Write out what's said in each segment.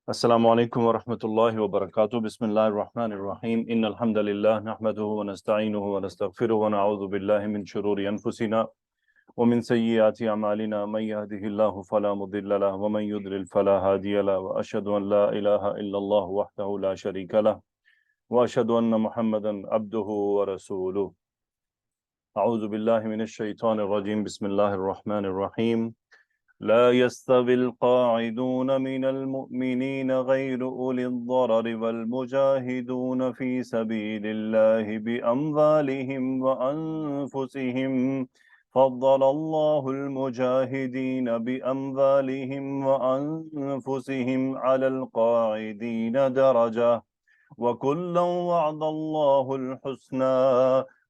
السلام علیکم ورحمۃ اللہ وبرکاتہ بسم اللہ الرحمن الرحیم ان الحمد للہ نحمده ونستعینه ونستغفره ونعوذ باللہ من شرور انفسنا ومن سیئات اعمالنا من يهده الله فلا مضل له ومن يضلل فلا هادي له واشهد ان لا اله الا الله وحده لا شريك له واشهد ان محمدا عبده ورسوله اعوذ باللہ من الشیطان الرجیم بسم اللہ الرحمن الرحیم لا يستوي القاعدون من المؤمنين غير أولي الضرر والمجاهدون في سبيل الله بأموالهم وأنفسهم فضل الله المجاهدين بأموالهم وأنفسهم على القاعدين درجة وكلا وعد الله الحسنى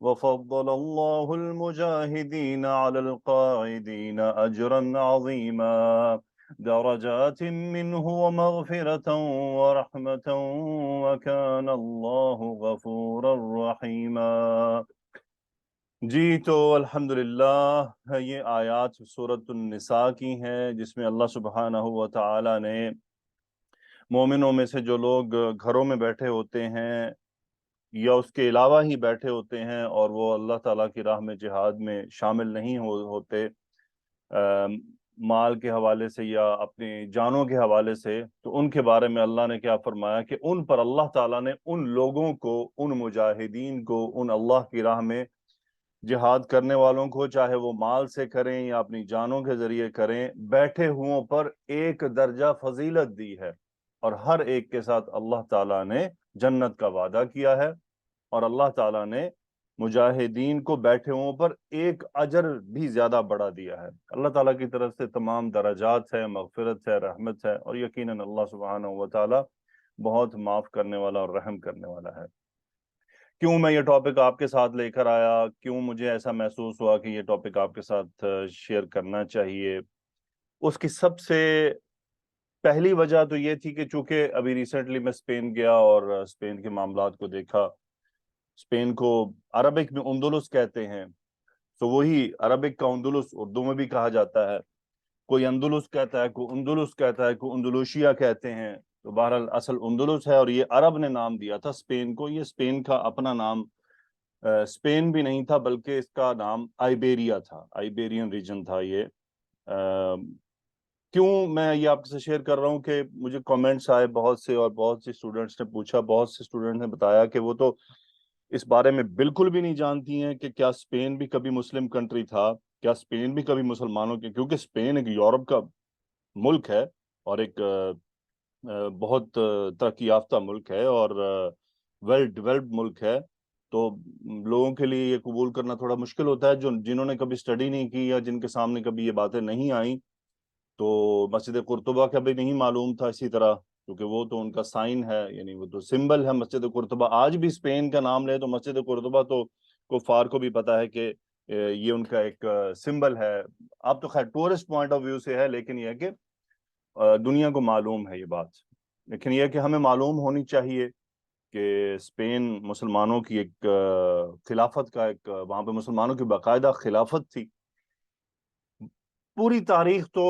وفضل الله المجاهدين على القاعدين أجرا عظيما درجات منه ومغفرة ورحمة وكان الله غفورا رحيما۔ جی تو الحمدللہ یہ آیات سورۃ النساء کی ہیں جس میں اللہ سبحانہ و تعالی نے مومنوں میں سے جو لوگ گھروں میں بیٹھے ہوتے ہیں یا اس کے علاوہ ہی بیٹھے ہوتے ہیں اور وہ اللہ تعالیٰ کی راہ میں جہاد میں شامل نہیں ہوتے مال کے حوالے سے یا اپنی جانوں کے حوالے سے، تو ان کے بارے میں اللہ نے کیا فرمایا کہ ان پر اللہ تعالیٰ نے ان لوگوں کو، ان مجاہدین کو، ان اللہ کی راہ میں جہاد کرنے والوں کو، چاہے وہ مال سے کریں یا اپنی جانوں کے ذریعے کریں، بیٹھے ہوں پر ایک درجہ فضیلت دی ہے، اور ہر ایک کے ساتھ اللہ تعالیٰ نے جنت کا وعدہ کیا ہے، اور اللہ تعالیٰ نے مجاہدین کو بیٹھے ہوں پر ایک اجر بھی زیادہ بڑھا دیا ہے۔ اللہ تعالیٰ کی طرف سے تمام درجات ہے، مغفرت ہے، رحمت ہے، اور یقیناً اللہ سبحانہ و تعالیٰ بہت معاف کرنے والا اور رحم کرنے والا ہے۔ کیوں میں یہ ٹاپک آپ کے ساتھ لے کر آیا، کیوں مجھے ایسا محسوس ہوا کہ یہ ٹاپک آپ کے ساتھ شیئر کرنا چاہیے، اس کی سب سے پہلی وجہ تو یہ تھی کہ چونکہ ابھی ریسنٹلی میں اسپین گیا اور اسپین کے معاملات کو دیکھا۔ اسپین کو عربک میں اندلس کہتے ہیں، تو وہی عربک کا اندلس اردو میں بھی کہا جاتا ہے، کوئی اندلس کہتا ہے، کوئی اندلس کہتا ہے، کوئی اندلوشیا کہتے ہیں، تو بہرحال اصل اندلس ہے، اور یہ عرب نے نام دیا تھا اسپین کو۔ یہ اسپین کا اپنا نام اسپین بھی نہیں تھا، بلکہ اس کا نام آئیبیریا تھا، آئیبیرین ریجن تھا یہ۔ کیوں میں یہ آپ سے شیئر کر رہا ہوں کہ مجھے کامنٹس آئے بہت سے، اور بہت سے اسٹوڈنٹس نے پوچھا، بہت سے اسٹوڈنٹس نے بتایا کہ وہ تو اس بارے میں بالکل بھی نہیں جانتی ہیں کہ کیا اسپین بھی کبھی مسلم کنٹری تھا، کیا اسپین بھی کبھی مسلمانوں کے، کیونکہ اسپین ایک یورپ کا ملک ہے اور ایک بہت ترقی یافتہ ملک ہے اور ویل ڈیولپڈ ملک ہے، تو لوگوں کے لیے یہ قبول کرنا تھوڑا مشکل ہوتا ہے جنہوں نے کبھی اسٹڈی نہیں کی یا جن کے سامنے کبھی یہ باتیں نہیں آئیں۔ تو مسجد قرطبہ کا بھی نہیں معلوم تھا اسی طرح، کیونکہ وہ تو ان کا سائن ہے، یعنی وہ تو سمبل ہے مسجد قرطبہ۔ آج بھی اسپین کا نام لے تو مسجد قرطبہ تو کفار کو بھی پتا ہے کہ یہ ان کا ایک سمبل ہے۔ اب تو خیر ٹورسٹ پوائنٹ آف ویو سے ہے، لیکن یہ ہے کہ دنیا کو معلوم ہے یہ بات، لیکن یہ ہے کہ ہمیں معلوم ہونی چاہیے کہ اسپین مسلمانوں کی ایک خلافت کا ایک، وہاں پہ مسلمانوں کی باقاعدہ خلافت تھی۔ پوری تاریخ تو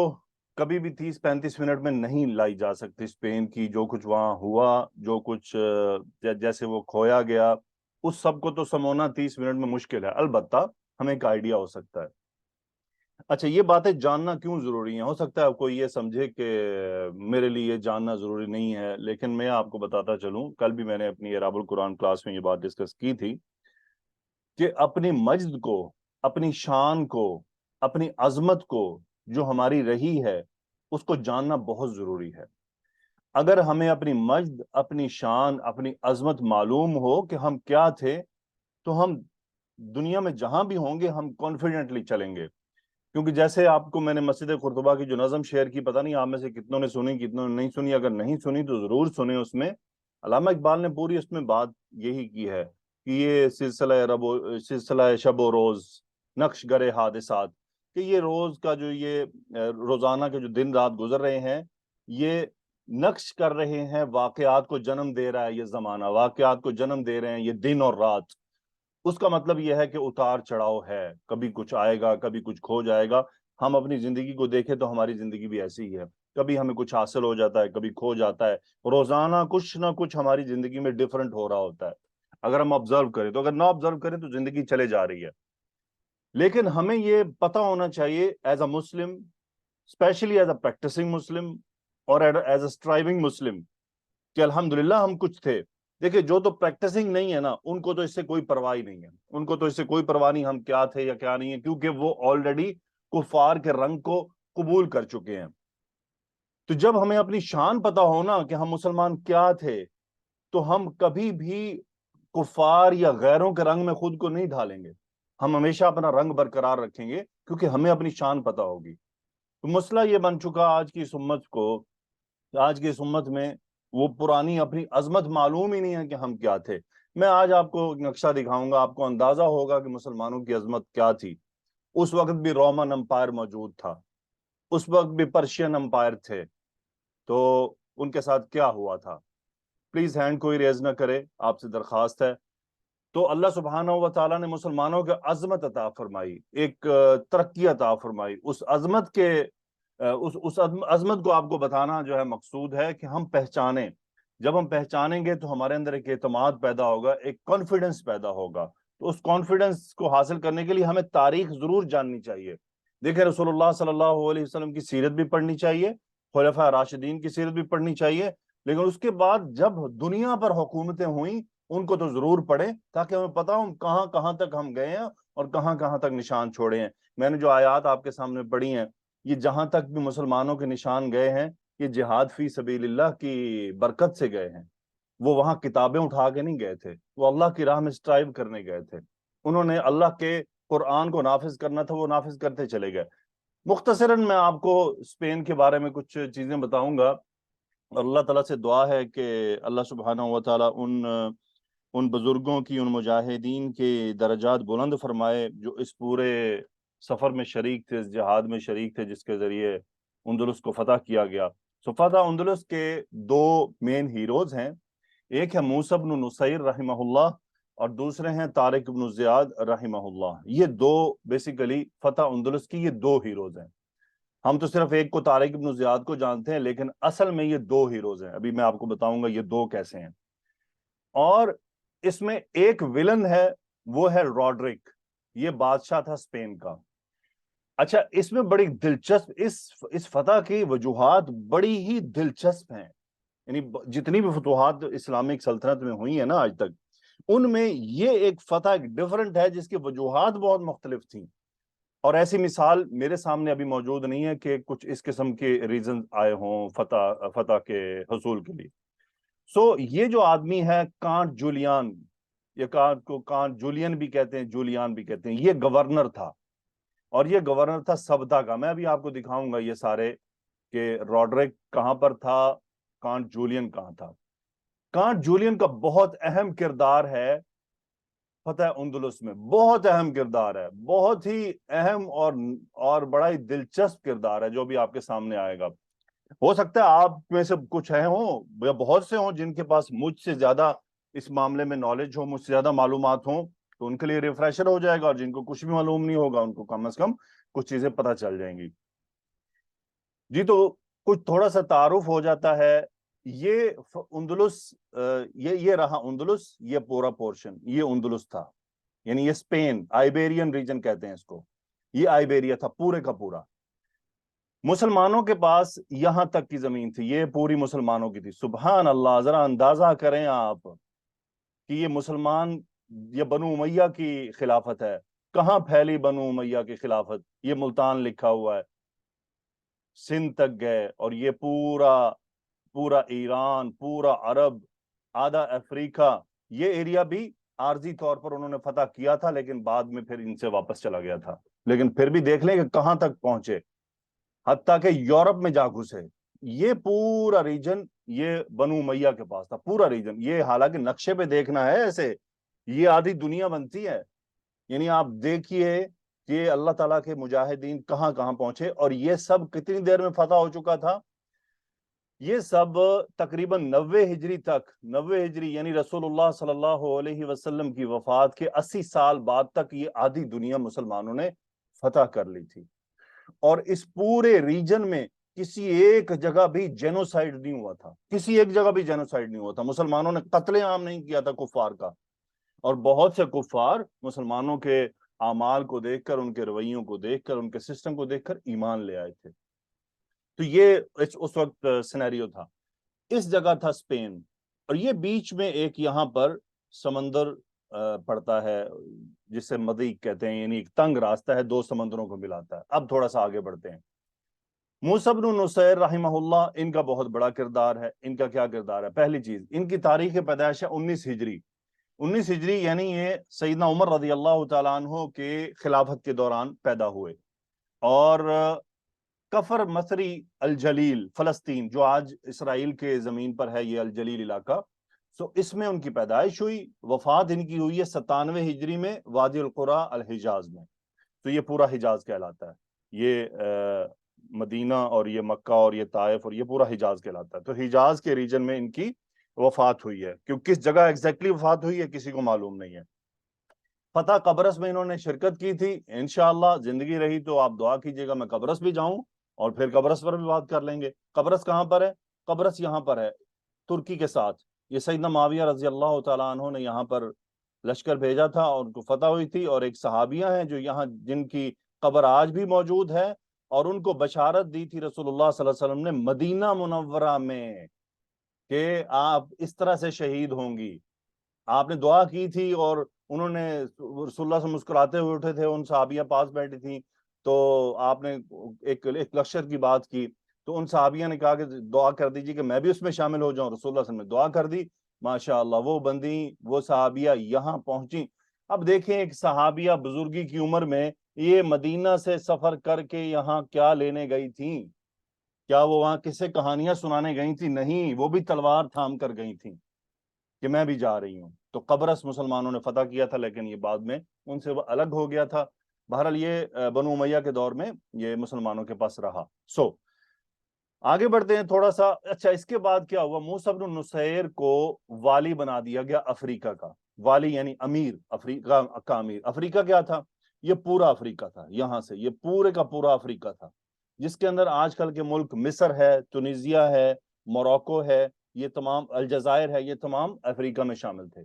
کبھی بھی 30-35 منٹ میں نہیں لائی جا سکتی اسپین کی، جو کچھ وہاں ہوا، جو کچھ جیسے وہ کھویا گیا، اس سب کو تو سمونا 30 منٹ میں مشکل ہے، البتہ ہمیں ایک آئیڈیا ہو سکتا ہے۔ اچھا، یہ باتیں جاننا کیوں ضروری ہیں؟ ہو سکتا ہے کوئی یہ سمجھے کہ میرے لیے یہ جاننا ضروری نہیں ہے، لیکن میں آپ کو بتاتا چلوں، کل بھی میں نے اپنی اعراب القرآن کلاس میں یہ بات ڈسکس کی تھی کہ اپنی مجد کو، اپنی شان کو، اپنی عظمت کو جو ہماری رہی ہے، اس کو جاننا بہت ضروری ہے۔ اگر ہمیں اپنی مجد، اپنی شان، اپنی عظمت معلوم ہو کہ ہم کیا تھے، تو ہم دنیا میں جہاں بھی ہوں گے ہم کانفیڈنٹلی چلیں گے۔ کیونکہ جیسے آپ کو میں نے مسجد قرطبہ کی جو نظم شیئر کی، پتہ نہیں آپ میں سے کتنوں نے سنی، کتنوں نے نہیں سنی، اگر نہیں سنی تو ضرور سنیں۔ اس میں علامہ اقبال نے پوری اس میں بات یہی کی ہے کہ یہ سلسلہ شب و روز نقش گر حادثات، کہ یہ روز کا جو یہ روزانہ کے جو دن رات گزر رہے ہیں، یہ نقش کر رہے ہیں، واقعات کو جنم دے رہا ہے یہ زمانہ، واقعات کو جنم دے رہے ہیں یہ دن اور رات۔ اس کا مطلب یہ ہے کہ اتار چڑھاؤ ہے، کبھی کچھ آئے گا، کبھی کچھ کھو جائے گا۔ ہم اپنی زندگی کو دیکھیں تو ہماری زندگی بھی ایسی ہی ہے۔ کبھی ہمیں کچھ حاصل ہو جاتا ہے، کبھی کھو جاتا ہے، روزانہ کچھ نہ کچھ ہماری زندگی میں ڈفرنٹ ہو رہا ہوتا ہے اگر ہم آبزرو کریں تو، اگر نہ آبزرو کریں تو زندگی چلے جا رہی ہے. لیکن ہمیں یہ پتہ ہونا چاہیے as a Muslim, especially as a practising Muslim اور ایز اے اسٹرائیونگ مسلم، کہ الحمدللہ ہم کچھ تھے. دیکھیں جو تو پریکٹسنگ نہیں ہے نا، ان کو تو اس سے کوئی پرواہ ہی نہیں ہے، ان کو تو اس سے کوئی پرواہ نہیں ہم کیا تھے یا کیا نہیں ہے، کیونکہ وہ آلریڈی کفار کے رنگ کو قبول کر چکے ہیں. تو جب ہمیں اپنی شان پتہ ہونا کہ ہم مسلمان کیا تھے، تو ہم کبھی بھی کفار یا غیروں کے رنگ میں خود کو نہیں ڈھالیں گے. ہم ہمیشہ اپنا رنگ برقرار رکھیں گے کیونکہ ہمیں اپنی شان پتہ ہوگی. تو مسئلہ یہ بن چکا آج کی اس امت کو، آج کی اس امت میں وہ پرانی اپنی عظمت معلوم ہی نہیں ہے کہ ہم کیا تھے. میں آج آپ کو نقشہ دکھاؤں گا، آپ کو اندازہ ہوگا کہ مسلمانوں کی عظمت کیا تھی. اس وقت بھی رومن امپائر موجود تھا، اس وقت بھی پرشین امپائر تھے. تو ان کے ساتھ کیا ہوا تھا؟ پلیز ہینڈ کوئی ریز نہ کرے، آپ سے درخواست ہے. تو اللہ سبحانہ و تعالیٰ نے مسلمانوں کے عظمت عطا فرمائی، ایک ترقی عطا فرمائی. اس عظمت کے اس عظمت کو آپ کو بتانا جو ہے مقصود ہے کہ ہم پہچانیں. جب ہم پہچانیں گے تو ہمارے اندر ایک اعتماد پیدا ہوگا، ایک کانفیڈنس پیدا ہوگا. تو اس کانفیڈنس کو حاصل کرنے کے لیے ہمیں تاریخ ضرور جاننی چاہیے. دیکھیں رسول اللہ صلی اللہ علیہ وسلم کی سیرت بھی پڑھنی چاہیے، خلفاء راشدین کی سیرت بھی پڑھنی چاہیے، لیکن اس کے بعد جب دنیا پر حکومتیں ہوئیں ان کو تو ضرور پڑھیں تاکہ ہمیں پتہ ہو کہاں کہاں تک ہم گئے ہیں اور کہاں کہاں تک نشان چھوڑے ہیں. میں نے جو آیات آپ کے سامنے پڑھی ہیں، یہ جہاں تک بھی مسلمانوں کے نشان گئے ہیں، یہ جہاد فی سبیل اللہ کی برکت سے گئے ہیں. وہ وہاں کتابیں اٹھا کے نہیں گئے تھے، وہ اللہ کی راہ میں اسٹرائیو کرنے گئے تھے. انہوں نے اللہ کے قرآن کو نافذ کرنا تھا، وہ نافذ کرتے چلے گئے. مختصراً میں آپ کو اسپین کے بارے میں کچھ چیزیں بتاؤں گا. اللہ تعالیٰ سے دعا ہے کہ اللہ سبحانہ و تعالیٰ ان بزرگوں کی، ان مجاہدین کے درجات بلند فرمائے جو اس پورے سفر میں شریک تھے، اس جہاد میں شریک تھے جس کے ذریعے اندلس کو فتح کیا گیا. فتح اندلس کے دو مین ہیروز ہیں، ایک ہے موسیٰ بن نصیر رحمہ اللہ اور دوسرے ہیں طارق بن زیاد رحمہ اللہ. یہ دو بیسیکلی فتح اندلس کی یہ دو ہیروز ہیں. ہم تو صرف ایک کو طارق بن زیاد کو جانتے ہیں، لیکن اصل میں یہ دو ہیروز ہیں. ابھی میں آپ کو بتاؤں گا یہ دو کیسے ہیں. اور اس میں ایک ولن ہے، وہ ہے راڈرک، یہ بادشاہ تھا اسپین کا. اچھا، اس میں بڑی دلچسپ اس فتح کی وجوہات بڑی ہی دلچسپ ہیں. یعنی جتنی بھی فتوحات اسلامک سلطنت میں ہوئی ہیں نا آج تک، ان میں یہ ایک فتح ڈیفرنٹ ہے جس کی وجوہات بہت مختلف تھیں. اور ایسی مثال میرے سامنے ابھی موجود نہیں ہے کہ کچھ اس قسم کے ریزن آئے ہوں فتح کے حصول کے لیے. یہ جو آدمی ہے کانٹ جولیان، یہ کانٹ جولین بھی کہتے ہیں، جولیان بھی کہتے ہیں، یہ گورنر تھا. اور یہ گورنر تھا سبتا کا. میں ابھی آپ کو دکھاؤں گا یہ سارے کہ راڈرک کہاں پر تھا، کانٹ جولین کہاں تھا. کانٹ جولین کا بہت اہم کردار ہے فتح اندلس میں، بہت اہم کردار ہے، بہت ہی اہم اور بڑا ہی دلچسپ کردار ہے جو بھی آپ کے سامنے آئے گا. ہو سکتا ہے آپ میں سے کچھ ہوں یا بہت سے ہوں جن کے پاس مجھ سے زیادہ اس معاملے میں نالج ہو، مجھ سے زیادہ معلومات ہوں، تو ان کے لیے ریفریشر ہو جائے گا. اور جن کو کچھ بھی معلوم نہیں ہوگا ان کو کم از کم کچھ چیزیں پتہ چل جائیں گی. جی تو کچھ تھوڑا سا تعارف ہو جاتا ہے. یہ اندلس، یہ رہا اندلس، یہ پورا پورشن یہ اندلس تھا. یعنی یہ اسپین، آئیبیرین ریجن کہتے ہیں اس کو، یہ آئیبیریا تھا پورے کا پورا. مسلمانوں کے پاس یہاں تک کی زمین تھی، یہ پوری مسلمانوں کی تھی. سبحان اللہ، ذرا اندازہ کریں آپ کہ یہ مسلمان، یہ بنو امیہ کی خلافت ہے. کہاں پھیلی بنو امیہ کی خلافت؟ یہ ملتان لکھا ہوا ہے، سندھ تک گئے، اور یہ پورا ایران، پورا عرب، آدھا افریقہ، یہ ایریا بھی عارضی طور پر انہوں نے فتح کیا تھا لیکن بعد میں پھر ان سے واپس چلا گیا تھا. لیکن پھر بھی دیکھ لیں کہ کہاں تک پہنچے، حتیٰ کہ یورپ میں جا گھسے. یہ پورا ریجن یہ بنو امیہ کے پاس تھا، پورا ریجن. یہ حالانکہ نقشے پہ دیکھنا ہے ایسے، یہ آدھی دنیا بنتی ہے. یعنی آپ دیکھیے کہ اللہ تعالیٰ کے مجاہدین کہاں کہاں پہنچے. اور یہ سب کتنی دیر میں فتح ہو چکا تھا؟ یہ سب تقریباً 90 ہجری تک، 90 ہجری یعنی رسول اللہ صلی اللہ علیہ وسلم کی وفات کے 80 سال بعد تک یہ آدھی دنیا مسلمانوں نے فتح کر لی تھی. اور اس پورے ریجن میں کسی ایک جگہ بھی جینوسائیڈ نہیں ہوا تھا، کسی ایک جگہ بھی جینوسائیڈ نہیں ہوا تھا، مسلمانوں نے قتل عام نہیں کیا تھا کفار کا، اور بہت سے کفار مسلمانوں کے اعمال کو دیکھ کر، ان کے رویوں کو دیکھ کر، ان کے سسٹم کو دیکھ کر ایمان لے آئے تھے۔ تو یہ اس وقت سینیریو تھا۔ اس جگہ تھا اسپین، اور یہ بیچ میں ایک یہاں پر سمندر پڑتا ہے جسے مضیق کہتے ہیں، یعنی ایک تنگ راستہ ہے، دو سمندروں کو ملاتا ہے۔ اب تھوڑا سا آگے بڑھتے ہیں۔ موسیٰ بن نصیر رحمہ اللہ، ان کا بہت بڑا کردار ہے۔ ان کا کیا کردار ہے؟ پہلی چیز، ان کی تاریخ پیدائش ہے 19 ہجری۔ 19 ہجری یعنی یہ سیدنا عمر رضی اللہ تعالیٰ عنہ کے خلافت کے دوران پیدا ہوئے، اور کفر مصری الجلیل، فلسطین جو آج اسرائیل کے زمین پر ہے، یہ الجلیل علاقہ، اس میں ان کی پیدائش ہوئی۔ وفات ان کی ہوئی ہے 97 ہجری میں وادی القریٰ الحجاز میں۔ تو یہ پورا حجاز کہلاتا ہے، یہ مدینہ اور یہ مکہ اور یہ طائف اور یہ پورا حجاز کہلاتا ہے۔ تو حجاز کے ریجن میں ان کی وفات ہوئی ہے، کیوں کس جگہ ایگزیکٹلی وفات ہوئی ہے کسی کو معلوم نہیں ہے۔ فتح قبرص میں انہوں نے شرکت کی تھی۔ انشاءاللہ زندگی رہی تو آپ دعا کیجئے گا میں قبرص بھی جاؤں، اور پھر قبرص پر بھی بات کر لیں گے۔ قبرص کہاں پر ہے؟ قبرص یہاں پر ہے، ترکی کے ساتھ۔ یہ سیدنا معاویہ رضی اللہ تعالیٰ عنہ نے یہاں پر لشکر بھیجا تھا، اور ان کو فتح ہوئی تھی، اور ایک صحابیہ ہیں جو یہاں، جن کی قبر آج بھی موجود ہے، اور ان کو بشارت دی تھی رسول اللہ صلی اللہ علیہ وسلم نے مدینہ منورہ میں کہ آپ اس طرح سے شہید ہوں گی۔ آپ نے دعا کی تھی، اور انہوں نے رسول اللہ سے مسکراتے ہوئے اٹھے تھے، ان صحابیہ پاس بیٹھی تھیں، تو آپ نے ایک لشکر کی بات کی، تو ان صحابیہ نے کہا کہ دعا کر دیجیے کہ میں بھی اس میں شامل ہو جاؤں۔ رسول اللہ صلی اللہ علیہ وسلم نے دعا کر دی، ماشاءاللہ وہ بندی، وہ صحابیہ یہاں پہنچی۔ اب دیکھیں ایک صحابیہ بزرگی کی عمر میں یہ مدینہ سے سفر کر کے یہاں کیا لینے گئی تھیں؟ کیا وہ وہاں کسے کہانیاں سنانے گئی تھی؟ نہیں، وہ بھی تلوار تھام کر گئی تھیں کہ میں بھی جا رہی ہوں۔ تو قبرص مسلمانوں نے فتح کیا تھا، لیکن یہ بعد میں ان سے وہ الگ ہو گیا تھا۔ بہرحال یہ بنو امیہ کے دور میں یہ مسلمانوں کے پاس رہا۔ آگے بڑھتے ہیں تھوڑا سا۔ اچھا، اس کے بعد کیا ہوا؟ موسیٰ بن نصیر کو والی بنا دیا گیا افریقہ کا۔ والی یعنی امیر، افریقہ کا امیر۔ افریقہ کیا تھا؟ یہ پورا افریقہ تھا، یہاں سے یہ پورے کا پورا افریقہ تھا، جس کے اندر آج کل کے ملک مصر ہے، تونیزیا ہے، موروکو ہے، یہ تمام الجزائر ہے، یہ تمام افریقہ میں شامل تھے۔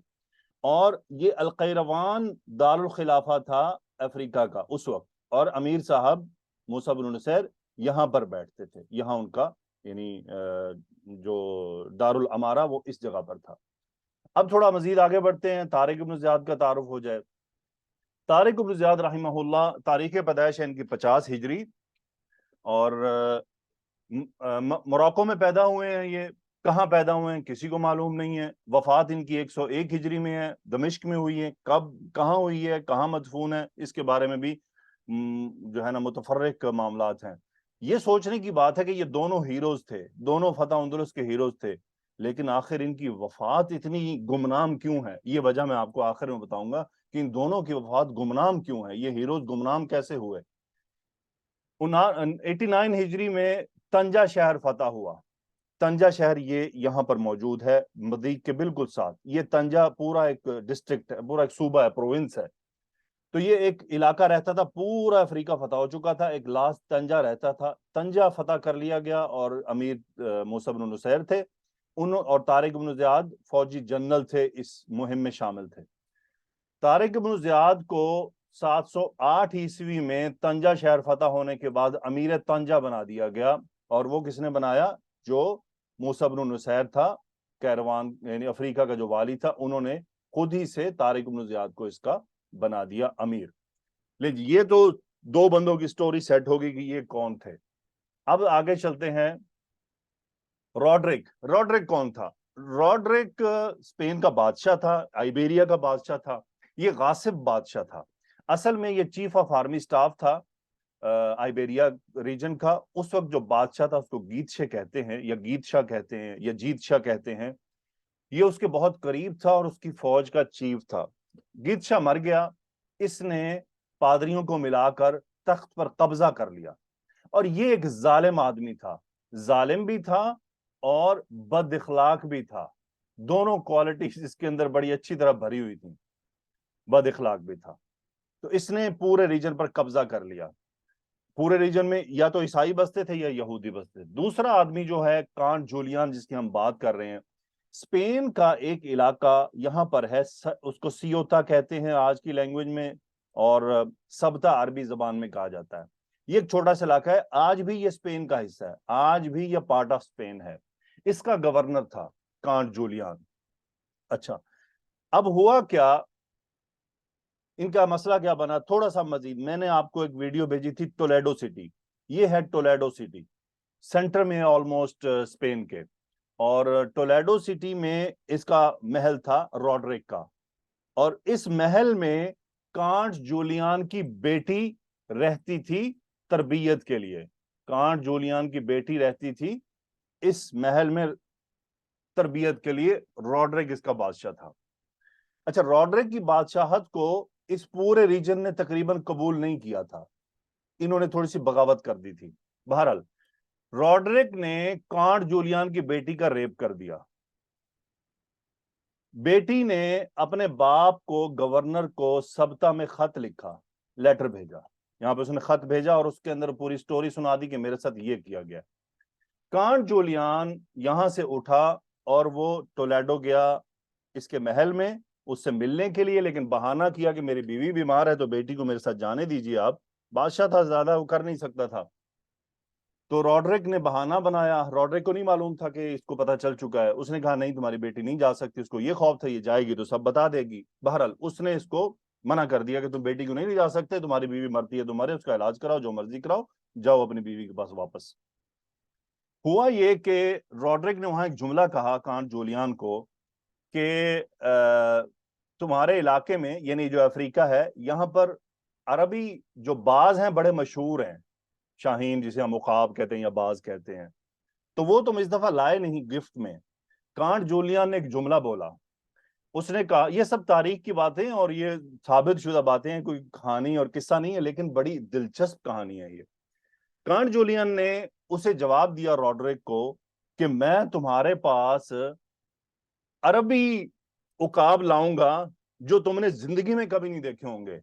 اور یہ القیروان دارالخلافہ تھا افریقہ کا اس وقت، اور امیر صاحب موسیٰ بن نصیر یہاں پر بیٹھتے تھے، یہاں ان کا یعنی جو دارالامارہ وہ اس جگہ پر تھا۔ اب تھوڑا مزید آگے بڑھتے ہیں، طارق ابن زیاد کا تعارف ہو جائے۔ طارق ابن زیاد رحمہ اللہ، تاریخ پیدائش ہے ان کی 50 ہجری، اور موروکو میں پیدا ہوئے ہیں۔ یہ کہاں پیدا ہوئے ہیں کسی کو معلوم نہیں ہے۔ وفات ان کی 101 ہجری میں ہے، دمشق میں ہوئی ہے۔ کب، کہاں ہوئی ہے، کہاں مدفون ہے، اس کے بارے میں بھی جو ہے نا متفرق معاملات ہیں۔ یہ سوچنے کی بات ہے کہ یہ دونوں ہیروز تھے، دونوں فتح اندلس کے ہیروز تھے، لیکن آخر ان کی وفات اتنی گمنام کیوں ہے؟ یہ وجہ میں آپ کو آخر میں بتاؤں گا کہ ان دونوں کی وفات گمنام کیوں ہے، یہ ہیروز گمنام کیسے ہوئے۔ 89 ہجری میں طنجہ شہر فتح ہوا۔ طنجہ شہر یہ یہاں پر موجود ہے، مضیق کے بالکل ساتھ۔ یہ طنجہ پورا ایک ڈسٹرکٹ ہے، پورا ایک صوبہ ہے، پروونس ہے۔ تو یہ ایک علاقہ رہتا تھا، پورا افریقہ فتح ہو چکا تھا، ایک لاسٹ طنجہ رہتا تھا۔ طنجہ فتح کر لیا گیا، اور امیر موسیٰ بن نصیر تھے، اور طارق بن زیاد فوجی جنرل تھے، اس مہم میں شامل تھے۔ طارق بن زیاد کو 708 عیسوی میں طنجہ شہر فتح ہونے کے بعد امیر طنجہ بنا دیا گیا، اور وہ کس نے بنایا؟ جو موسیٰ بن نصیر تھا، کیروان یعنی افریقہ کا جو والی تھا، انہوں نے خود ہی سے طارق بن زیاد کو اس کا بنا دیا امیر۔ لیکن یہ تو دو بندوں کی سٹوری سیٹ ہوگی کہ یہ کون تھے۔ اب آگے چلتے ہیں۔ روڈرک کون تھا؟ روڈرک اسپین کا بادشاہ تھا، آئیبیریا کا بادشاہ تھا، یہ غاصب بادشاہ تھا۔ اصل میں یہ چیف آف آرمی سٹاف تھا آئیبیریا ریجن کا۔ اس وقت جو بادشاہ تھا اس کو گیت شاہ کہتے ہیں، یا گیت شاہ کہتے ہیں، یا جیت شاہ کہتے ہیں۔ یہ اس کے بہت قریب تھا، اور اس کی فوج کا چیف تھا۔ گیت شاہ مر گیا، اس نے پادریوں کو ملا کر تخت پر قبضہ کر لیا، اور یہ ایک ظالم آدمی تھا، ظالم بھی تھا اور بد اخلاق بھی تھا۔ دونوں کوالٹیز اس کے اندر بڑی اچھی طرح بھری ہوئی تھیں، بد اخلاق بھی تھا۔ تو اس نے پورے ریجن پر قبضہ کر لیا۔ پورے ریجن میں یا تو عیسائی بستے تھے یا یہودی بستے. دوسرا آدمی جو ہے کانٹ جولین جس کی ہم بات کر رہے ہیں، اسپین کا ایک علاقہ یہاں پر ہے، اس کو سیوتا کہتے ہیں آج کی لینگویج میں، اور سبتا عربی زبان میں کہا جاتا ہے. یہ ایک چھوٹا سا علاقہ ہے، آج بھی یہ اسپین کا حصہ ہے، آج بھی یہ پارٹ آف اسپین ہے. اس کا گورنر تھا کانٹ جولین. اچھا، اب ہوا کیا، ان کا مسئلہ کیا بنا؟ تھوڑا سا مزید میں نے آپ کو ایک ویڈیو بھیجی تھی ٹولیڈو سٹی. یہ ہے ٹولیڈو سٹی، سینٹر میں آلموسٹ اسپین کے، اور ٹولیڈو سٹی میں اس کا محل تھا روڈرک کا، اور اس محل میں کانٹ جولین کی بیٹی رہتی تھی تربیت کے لیے. کانٹ جولین کی بیٹی رہتی تھی اس محل میں تربیت کے لیے. روڈرک اس کا بادشاہ تھا. اچھا، روڈرک کی بادشاہت کو اس پورے ریجن نے تقریباً قبول نہیں کیا تھا، انہوں نے تھوڑی سی بغاوت کر دی تھی. بہرحال روڈرک نے کانٹ جولین کی بیٹی کا ریپ کر دیا. بیٹی نے اپنے باپ کو، گورنر کو، سبتا میں خط لکھا، لیٹر بھیجا. یہاں پہ اس نے خط بھیجا اور اس کے اندر پوری سٹوری سنا دی کہ میرے ساتھ یہ کیا گیا. کانٹ جولین یہاں سے اٹھا اور وہ ٹولیڈو گیا اس کے محل میں اس سے ملنے کے لیے، لیکن بہانہ کیا کہ میری بیوی بیمار ہے تو بیٹی کو میرے ساتھ جانے دیجیے. آپ بادشاہ تھا، زیادہ وہ کر نہیں سکتا تھا. تو روڈرک نے بہانہ بنایا. روڈرک کو نہیں معلوم تھا کہ اس کو پتہ چل چکا ہے. اس نے کہا نہیں، تمہاری بیٹی نہیں جا سکتی. اس کو یہ خوف تھا یہ جائے گی تو سب بتا دے گی. بہرحال اس نے اس کو منع کر دیا کہ تم بیٹی کو نہیں لے جا سکتے، تمہاری بیوی مرتی ہے تمہارے، اس کا علاج کراؤ، جو مرضی کراؤ، جاؤ اپنی بیوی کے پاس واپس. ہوا یہ کہ روڈرک نے وہاں ایک جملہ کہا کانٹ جولین کو کہ تمہارے علاقے میں، یعنی جو افریقہ ہے، یہاں پر عربی جو باز ہیں بڑے مشہور ہیں، شاہین جسے ہم عقاب کہتے ہیں یا باز کہتے ہیں، تو وہ تم اس دفعہ لائے نہیں گفٹ میں. کانٹ جولین نے ایک جملہ بولا. اس نے کہا، یہ سب تاریخ کی باتیں اور یہ ثابت شدہ باتیں ہیں، کوئی کہانی اور قصہ نہیں ہے، لیکن بڑی دلچسپ کہانی ہے یہ. کانٹ جولین نے اسے جواب دیا روڈرک کو کہ میں تمہارے پاس عربی عقاب لاؤں گا جو تم نے زندگی میں کبھی نہیں دیکھے ہوں گے.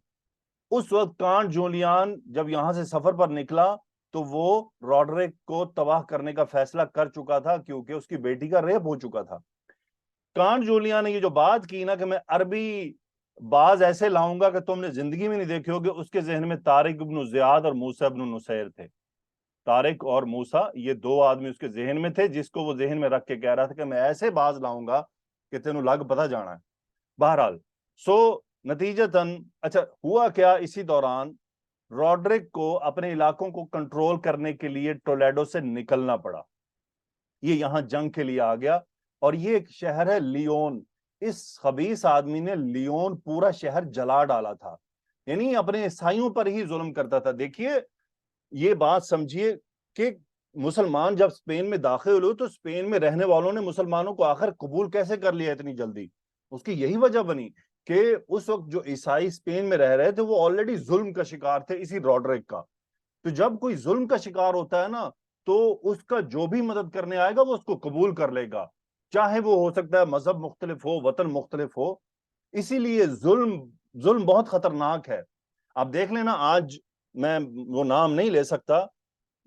اس وقت کانٹ جولین جب یہاں سے سفر پر نکلا تو وہ روڈرک کو تباہ کرنے کا فیصلہ کر چکا تھا، کیونکہ اس کی بیٹی کا ریپ ہو چکا تھا. کانٹ جولین نے یہ جو بات کی نا کہ میں عربی باز ایسے لاؤں گا کہ تم نے زندگی میں نہیں دیکھے ہوگے، اس کے ذہن میں طارق ابن زیاد اور موسیٰ ابن نصیر تھے. طارق اور موسیٰ، یہ دو آدمی اس کے ذہن میں تھے، جس کو وہ ذہن میں رکھ کے کہہ رہا تھا کہ میں ایسے باز لاؤں گا کہ تینوں لگ پتہ جانا ہے. بہرحال نتیجتاً اچھا ہوا کیا، اسی دوران روڈرک کو اپنے علاقوں کو کنٹرول کرنے کے لیے ٹولیڈو سے نکلنا پڑا. یہ یہاں جنگ کے لیے آ گیا، اور یہ ایک شہر ہے لیون. اس خبیث آدمی نے لیون پورا شہر جلا ڈالا تھا، یعنی اپنے عیسائیوں پر ہی ظلم کرتا تھا. دیکھیے یہ بات سمجھیے کہ مسلمان جب اسپین میں داخل ہوئے تو اسپین میں رہنے والوں نے مسلمانوں کو آخر قبول کیسے کر لیا اتنی جلدی؟ اس کی یہی وجہ بنی کہ اس وقت جو عیسائی اسپین میں رہ رہے تھے وہ آلریڈی ظلم کا شکار تھے اسی روڈرک کا. تو جب کوئی ظلم کا شکار ہوتا ہے نا تو اس کا جو بھی مدد کرنے آئے گا وہ اس کو قبول کر لے گا، چاہے وہ ہو سکتا ہے مذہب مختلف ہو، وطن مختلف ہو. اسی لیے ظلم بہت خطرناک ہے. آپ دیکھ لینا، آج میں وہ نام نہیں لے سکتا،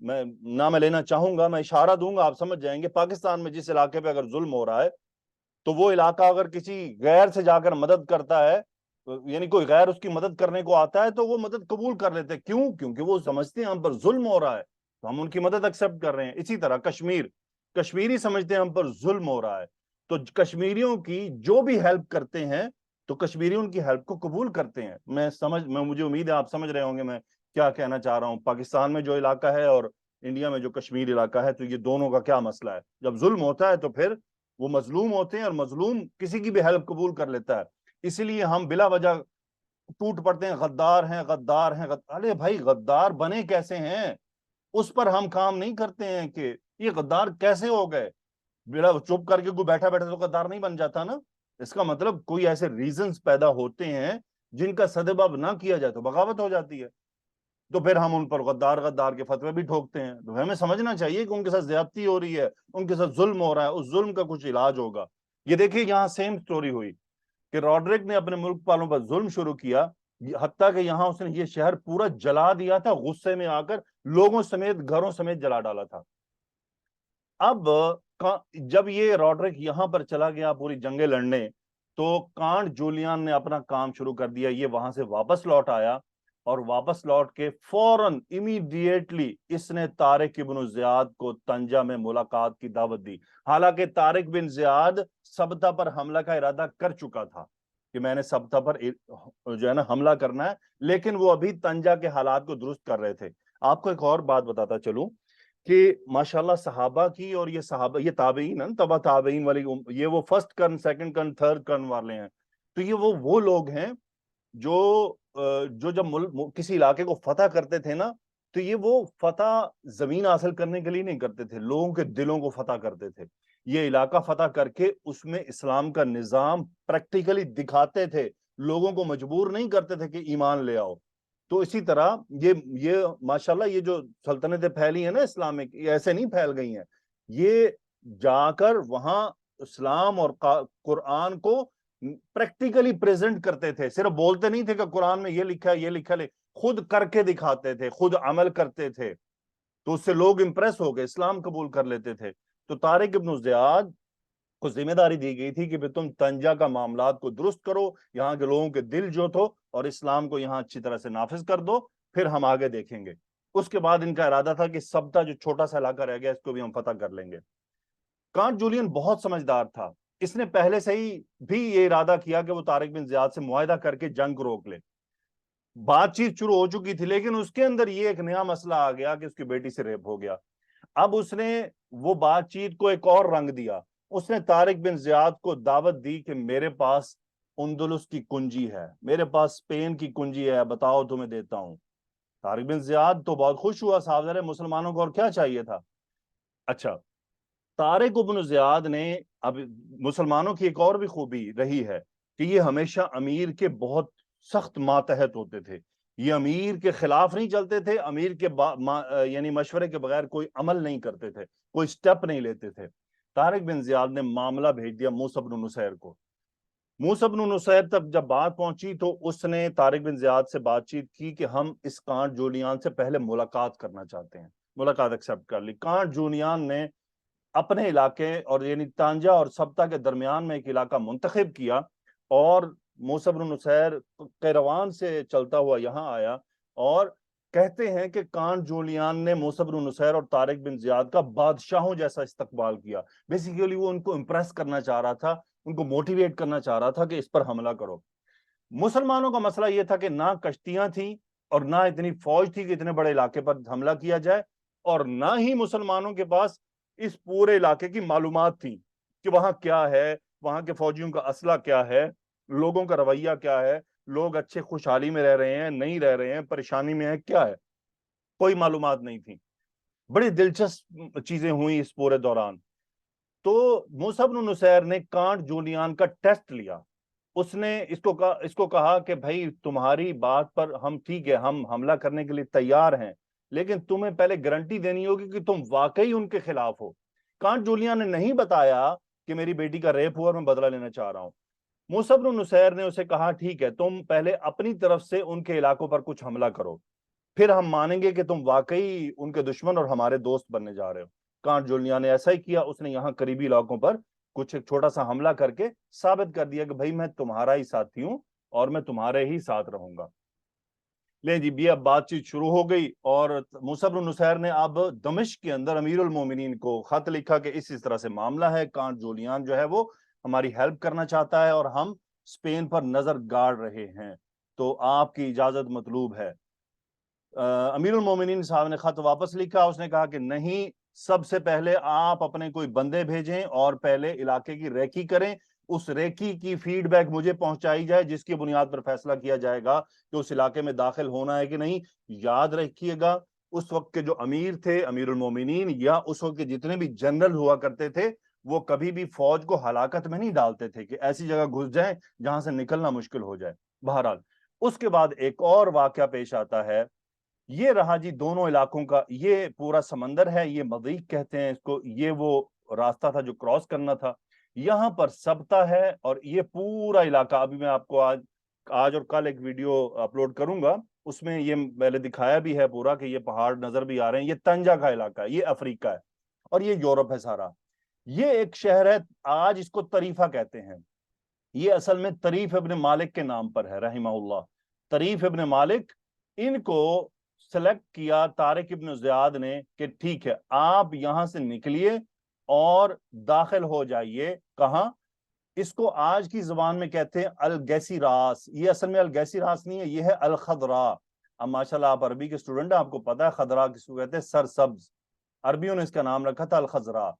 میں لینا چاہوں گا، میں اشارہ دوں گا، آپ سمجھ جائیں گے. پاکستان میں جس علاقے پہ اگر ظلم ہو رہا ہے تو وہ علاقہ اگر کسی غیر سے جا کر مدد کرتا ہے، یعنی کوئی غیر اس کی مدد کرنے کو آتا ہے تو وہ مدد قبول کر لیتے. کیوں؟ کیونکہ وہ سمجھتے ہیں ہم پر ظلم ہو رہا ہے تو ہم ان کی مدد ایکسپٹ کر رہے ہیں. اسی طرح کشمیری سمجھتے ہیں ہم پر ظلم ہو رہا ہے تو کشمیریوں کی جو بھی ہیلپ کرتے ہیں تو کشمیری ان کی ہیلپ کو قبول کرتے ہیں. مجھے امید ہے آپ سمجھ رہے ہوں گے میں کیا کہنا چاہ رہا ہوں. پاکستان میں جو علاقہ ہے اور انڈیا میں جو کشمیر علاقہ ہے، تو یہ دونوں کا کیا مسئلہ ہے؟ جب ظلم ہوتا ہے تو پھر وہ مظلوم ہوتے ہیں، اور مظلوم کسی کی بھی ہیلپ قبول کر لیتا ہے. اسی لیے ہم بلا وجہ ٹوٹ پڑتے ہیں، غدار ہیں غدار ہیں. ارے بھائی غدار بنے کیسے ہیں؟ اس پر ہم کام نہیں کرتے ہیں کہ یہ غدار کیسے ہو گئے. بلا چپ کر کے کوئی بیٹھا بیٹھا تو غدار نہیں بن جاتا نا. اس کا مطلب کوئی ایسے ریزنز پیدا ہوتے ہیں جن کا سدباب نہ کیا جائے تو بغاوت ہو جاتی ہے. تو پھر ہم ان پر غدار کے فتوے بھی ٹھوکتے ہیں. تو ہمیں سمجھنا چاہیے کہ ان کے ساتھ زیادتی ہو رہی ہے، ان کے ساتھ ظلم ہو رہا ہے، اس ظلم کا کچھ علاج ہوگا. یہ دیکھیے یہاں سیم سٹوری ہوئی کہ روڈرک نے اپنے ملک والوں پر ظلم شروع کیا، حتیٰ کہ یہاں اس نے یہ شہر پورا جلا دیا تھا غصے میں آ کر لوگوں سمیت گھروں سمیت جلا ڈالا تھا۔ اب جب یہ روڈرک یہاں پر چلا گیا پوری جنگیں لڑنے، تو کانٹ جولیان نے اپنا کام شروع کر دیا، یہ وہاں سے واپس لوٹ آیا، اور واپس لوٹ کے فوراً امیڈیٹلی اس نے طارق بن زیاد کو طنجہ میں ملاقات کی دعوت دی۔ حالانکہ طارق بن زیاد سبتہ پر حملہ کا ارادہ کر چکا تھا کہ میں نے سبتہ پر جو ہے نا حملہ کرنا ہے، لیکن وہ ابھی طنجہ کے حالات کو درست کر رہے تھے۔ آپ کو ایک اور بات بتاتا چلوں کہ ماشاءاللہ صحابہ کی، اور یہ صحابہ، یہ تابعین ہیں، تبع تابعین والی، یہ وہ فرسٹ کرن، سیکنڈ کرن، تھرڈ کرن والے ہیں، تو یہ وہ لوگ ہیں جو جب کسی علاقے کو فتح کرتے تھے نا، تو یہ وہ فتح زمین حاصل کرنے کے لیے نہیں کرتے تھے، لوگوں کے دلوں کو فتح کرتے تھے۔ یہ علاقہ فتح کر کے اس میں اسلام کا نظام پریکٹیکلی دکھاتے تھے، لوگوں کو مجبور نہیں کرتے تھے کہ ایمان لے آؤ۔ تو اسی طرح یہ ماشاءاللہ یہ جو سلطنتیں پھیلی ہیں نا اسلامک، یہ ایسے نہیں پھیل گئی ہیں، یہ جا کر وہاں اسلام اور قرآن کو پریکٹیکلی پریزنٹ کرتے تھے، صرف بولتے نہیں تھے کہ قرآن میں یہ لکھا ہے یہ لکھا ہے، خود کر کے دکھاتے تھے، خود عمل کرتے تھے، تو اس سے لوگ امپریس ہو گئے، اسلام قبول کر لیتے تھے۔ تو طارق بن زیاد کو ذمہ داری دی گئی تھی کہ تم طنجہ کا معاملات کو درست کرو، یہاں کے لوگوں کے دل جو تو، اور اسلام کو یہاں اچھی طرح سے نافذ کر دو، پھر ہم آگے دیکھیں گے۔ اس کے بعد ان کا ارادہ تھا کہ سبتہ جو چھوٹا سا علاقہ رہ گیا اس کو بھی ہم فتح کر لیں گے۔ کانٹ جولین بہت سمجھدار تھا، اس نے پہلے سے ہی بھی یہ ارادہ کیا کہ وہ طارق بن زیاد سے معاہدہ کر کے جنگ کو روک لے۔ بات چیت شروع ہو چکی تھی، لیکن اس کے اندر یہ ایک نیا مسئلہ آ گیا کہ اس کی بیٹی سے ریپ ہو گیا۔ اب اس نے وہ بات چیت کو ایک اور رنگ دیا، اس نے طارق بن زیاد کو دعوت دی کہ میرے پاس اندلس کی کنجی ہے، میرے پاس اسپین کی کنجی ہے، بتاؤ تمہیں دیتا ہوں۔ طارق بن زیاد تو بہت خوش ہوا، صاحب مسلمانوں کو اور کیا چاہیے تھا۔ اچھا، طارق بن زیاد نے، اب مسلمانوں کی ایک اور بھی خوبی رہی ہے کہ یہ ہمیشہ امیر کے بہت سخت ماتحت ہوتے تھے، یہ امیر کے خلاف نہیں چلتے تھے، امیر کے یعنی مشورے کے بغیر کوئی عمل نہیں کرتے تھے، کوئی سٹیپ نہیں لیتے تھے۔ طارق بن زیاد نے معاملہ بھیج دیا موسیٰ بن نصیر کو۔ موسیٰ بن نصیر تک جب بات پہنچی تو اس نے طارق بن زیاد سے بات چیت کی کہ ہم اس کانٹ جولیان سے پہلے ملاقات کرنا چاہتے ہیں، ملاقات ایکسپٹ کر لی۔ کانٹ جولیان نے اپنے علاقے اور یعنی طنجہ اور سبتہ کے درمیان میں ایک علاقہ منتخب کیا، اور موسیٰ بن نصیر قیروان سے چلتا ہوا یہاں آیا، اور کہتے ہیں کہ کانٹ جولیان نے موسیٰ بن نصیر اور طارق بن زیاد کا بادشاہوں جیسا استقبال کیا۔ بیسیکلی وہ ان کو امپریس کرنا چاہ رہا تھا، ان کو موٹیویٹ کرنا چاہ رہا تھا کہ اس پر حملہ کرو۔ مسلمانوں کا مسئلہ یہ تھا کہ نہ کشتیاں تھیں اور نہ اتنی فوج تھی کہ اتنے بڑے علاقے پر حملہ کیا جائے، اور نہ ہی مسلمانوں کے پاس اس پورے علاقے کی معلومات تھی کہ وہاں کیا ہے، وہاں کے فوجیوں کا اسلحہ کیا ہے، لوگوں کا رویہ کیا ہے، لوگ اچھے خوشحالی میں رہ رہے ہیں نہیں رہ رہے ہیں، پریشانی میں ہے کیا ہے، کوئی معلومات نہیں تھی۔ بڑی دلچسپ چیزیں ہوئیں اس پورے دوران۔ تو موسیٰ بن نصیر نے کانٹ جولیان کا ٹیسٹ لیا، اس نے اس کو کہا کہ بھائی تمہاری بات پر ہم ٹھیک ہے، ہم حملہ کرنے کے لیے تیار ہیں، لیکن تمہیں پہلے گارنٹی دینی ہوگی کہ تم واقعی ان کے خلاف ہو۔ کانٹ جولیان نے نہیں بتایا کہ میری بیٹی کا ریپ ہوا اور میں بدلہ لینا چاہ رہا ہوں۔ موسیٰ بن نصیر نے اسے کہا ٹھیک ہے، تم پہلے اپنی طرف سے ان کے علاقوں پر کچھ حملہ کرو، پھر ہم مانیں گے کہ تم واقعی ان کے دشمن اور ہمارے دوست بننے جا رہے ہو۔ کانٹ جولیان نے ایسا ہی کیا، اس نے یہاں قریبی علاقوں پر کچھ ایک چھوٹا سا حملہ کر کے ثابت کر دیا کہ بھائی میں تمہارا ہی ساتھی ہوں اور میں تمہارے ہی ساتھ رہوں گا۔ لیں جی بھی اب بات چیت شروع ہو گئی، اور موسیٰ بن نصیر نے اب دمشق کے اندر امیر المومنین کو خط لکھا کہ اس طرح سے معاملہ ہے، کانٹ جولیان جو ہے وہ ہماری ہیلپ کرنا چاہتا ہے اور ہم اسپین پر نظر گاڑ رہے ہیں، تو آپ کی اجازت مطلوب ہے۔ امیر المومنین صاحب نے خط واپس لکھا، اس نے کہا کہ نہیں، سب سے پہلے آپ اپنے کوئی بندے بھیجیں اور پہلے علاقے کی ریکی کریں، اس ریکی کی فیڈ بیک مجھے پہنچائی جائے، جس کی بنیاد پر فیصلہ کیا جائے گا کہ اس علاقے میں داخل ہونا ہے کہ نہیں۔ یاد رکھیے گا اس وقت کے جو امیر تھے، امیر المومنین، یا اس وقت کے جتنے بھی جنرل ہوا کرتے تھے، وہ کبھی بھی فوج کو ہلاکت میں نہیں ڈالتے تھے کہ ایسی جگہ گھس جائیں جہاں سے نکلنا مشکل ہو جائے۔ بہرحال اس کے بعد ایک اور واقعہ پیش آتا ہے، یہ رہا جی دونوں علاقوں کا، یہ پورا سمندر ہے، یہ مضیق کہتے ہیں اس کو، یہ وہ راستہ تھا جو کراس کرنا تھا، یہاں پر سبتہ ہے، اور یہ پورا علاقہ، ابھی میں آپ کو آج اور کل ایک ویڈیو اپلوڈ کروں گا اس میں یہ پہلے دکھایا بھی ہے پورا کہ یہ پہاڑ نظر بھی آ رہے ہیں. یہ طنجہ کا علاقہ ہے, یہ افریقہ ہے اور یہ یورپ ہے سارا. یہ ایک شہر ہے, آج اس کو طریفہ کہتے ہیں. یہ اصل میں طریف ابن مالک کے نام پر ہے رحمہ اللہ. طریف ابن مالک, ان کو سلیکٹ کیا طارق ابن زیاد نے کہ ٹھیک ہے آپ یہاں سے نکلیے اور داخل ہو جائیے. کہاں؟ اس کو آج کی زبان میں کہتے ہیں الگیسیراس. یہ اصل میں الگیسیراس نہیں ہے, یہ ہے الخضراء. اب ماشاءاللہ آپ عربی کے اسٹوڈنٹ ہیں, آپ کو پتا ہے خضراء کس کو کہتے ہیں, سرسبز. عربیوں نے اس کا نام رکھا تھا الخضراء.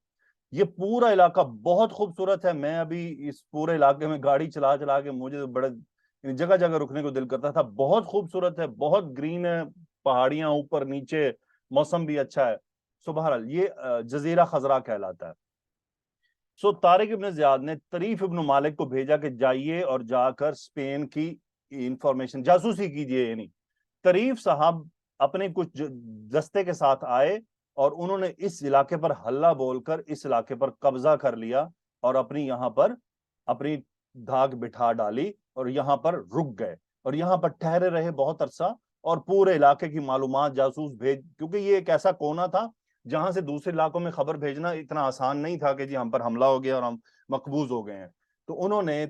یہ پورا علاقہ بہت خوبصورت ہے. میں ابھی اس پورے علاقے میں گاڑی چلا چلا کے مجھے بڑے جگہ جگہ رکنے کو دل کرتا تھا. بہت خوبصورت ہے, بہت گرین ہے, پہاڑیاں اوپر نیچے, موسم بھی اچھا ہے. سو بہرحال یہ جزیرہ خضراء کہلاتا ہے. سو طارق ابن زیاد نے طریف ابن مالک کو بھیجا کہ جائیے اور جا کر اسپین کی انفارمیشن جاسوسی کیجیے. یعنی طریف صاحب اپنے کچھ دستے کے ساتھ آئے اور انہوں نے اس علاقے پر حلہ بول کر اس علاقے پر قبضہ کر لیا اور اپنی یہاں پر اپنی دھاک بٹھا ڈالی اور یہاں پر رک گئے اور یہاں پر ٹھہرے رہے بہت عرصہ. اور پورے علاقے کی معلومات جاسوس بھیج, کیونکہ یہ ایک ایسا کونا تھا جہاں سے دوسرے علاقوں میں خبر بھیجنا اتنا آسان نہیں تھا کہ جی ہم پر حملہ ہو گیا اور ہم مقبوض ہو گئے ہیں. تو انہوں نے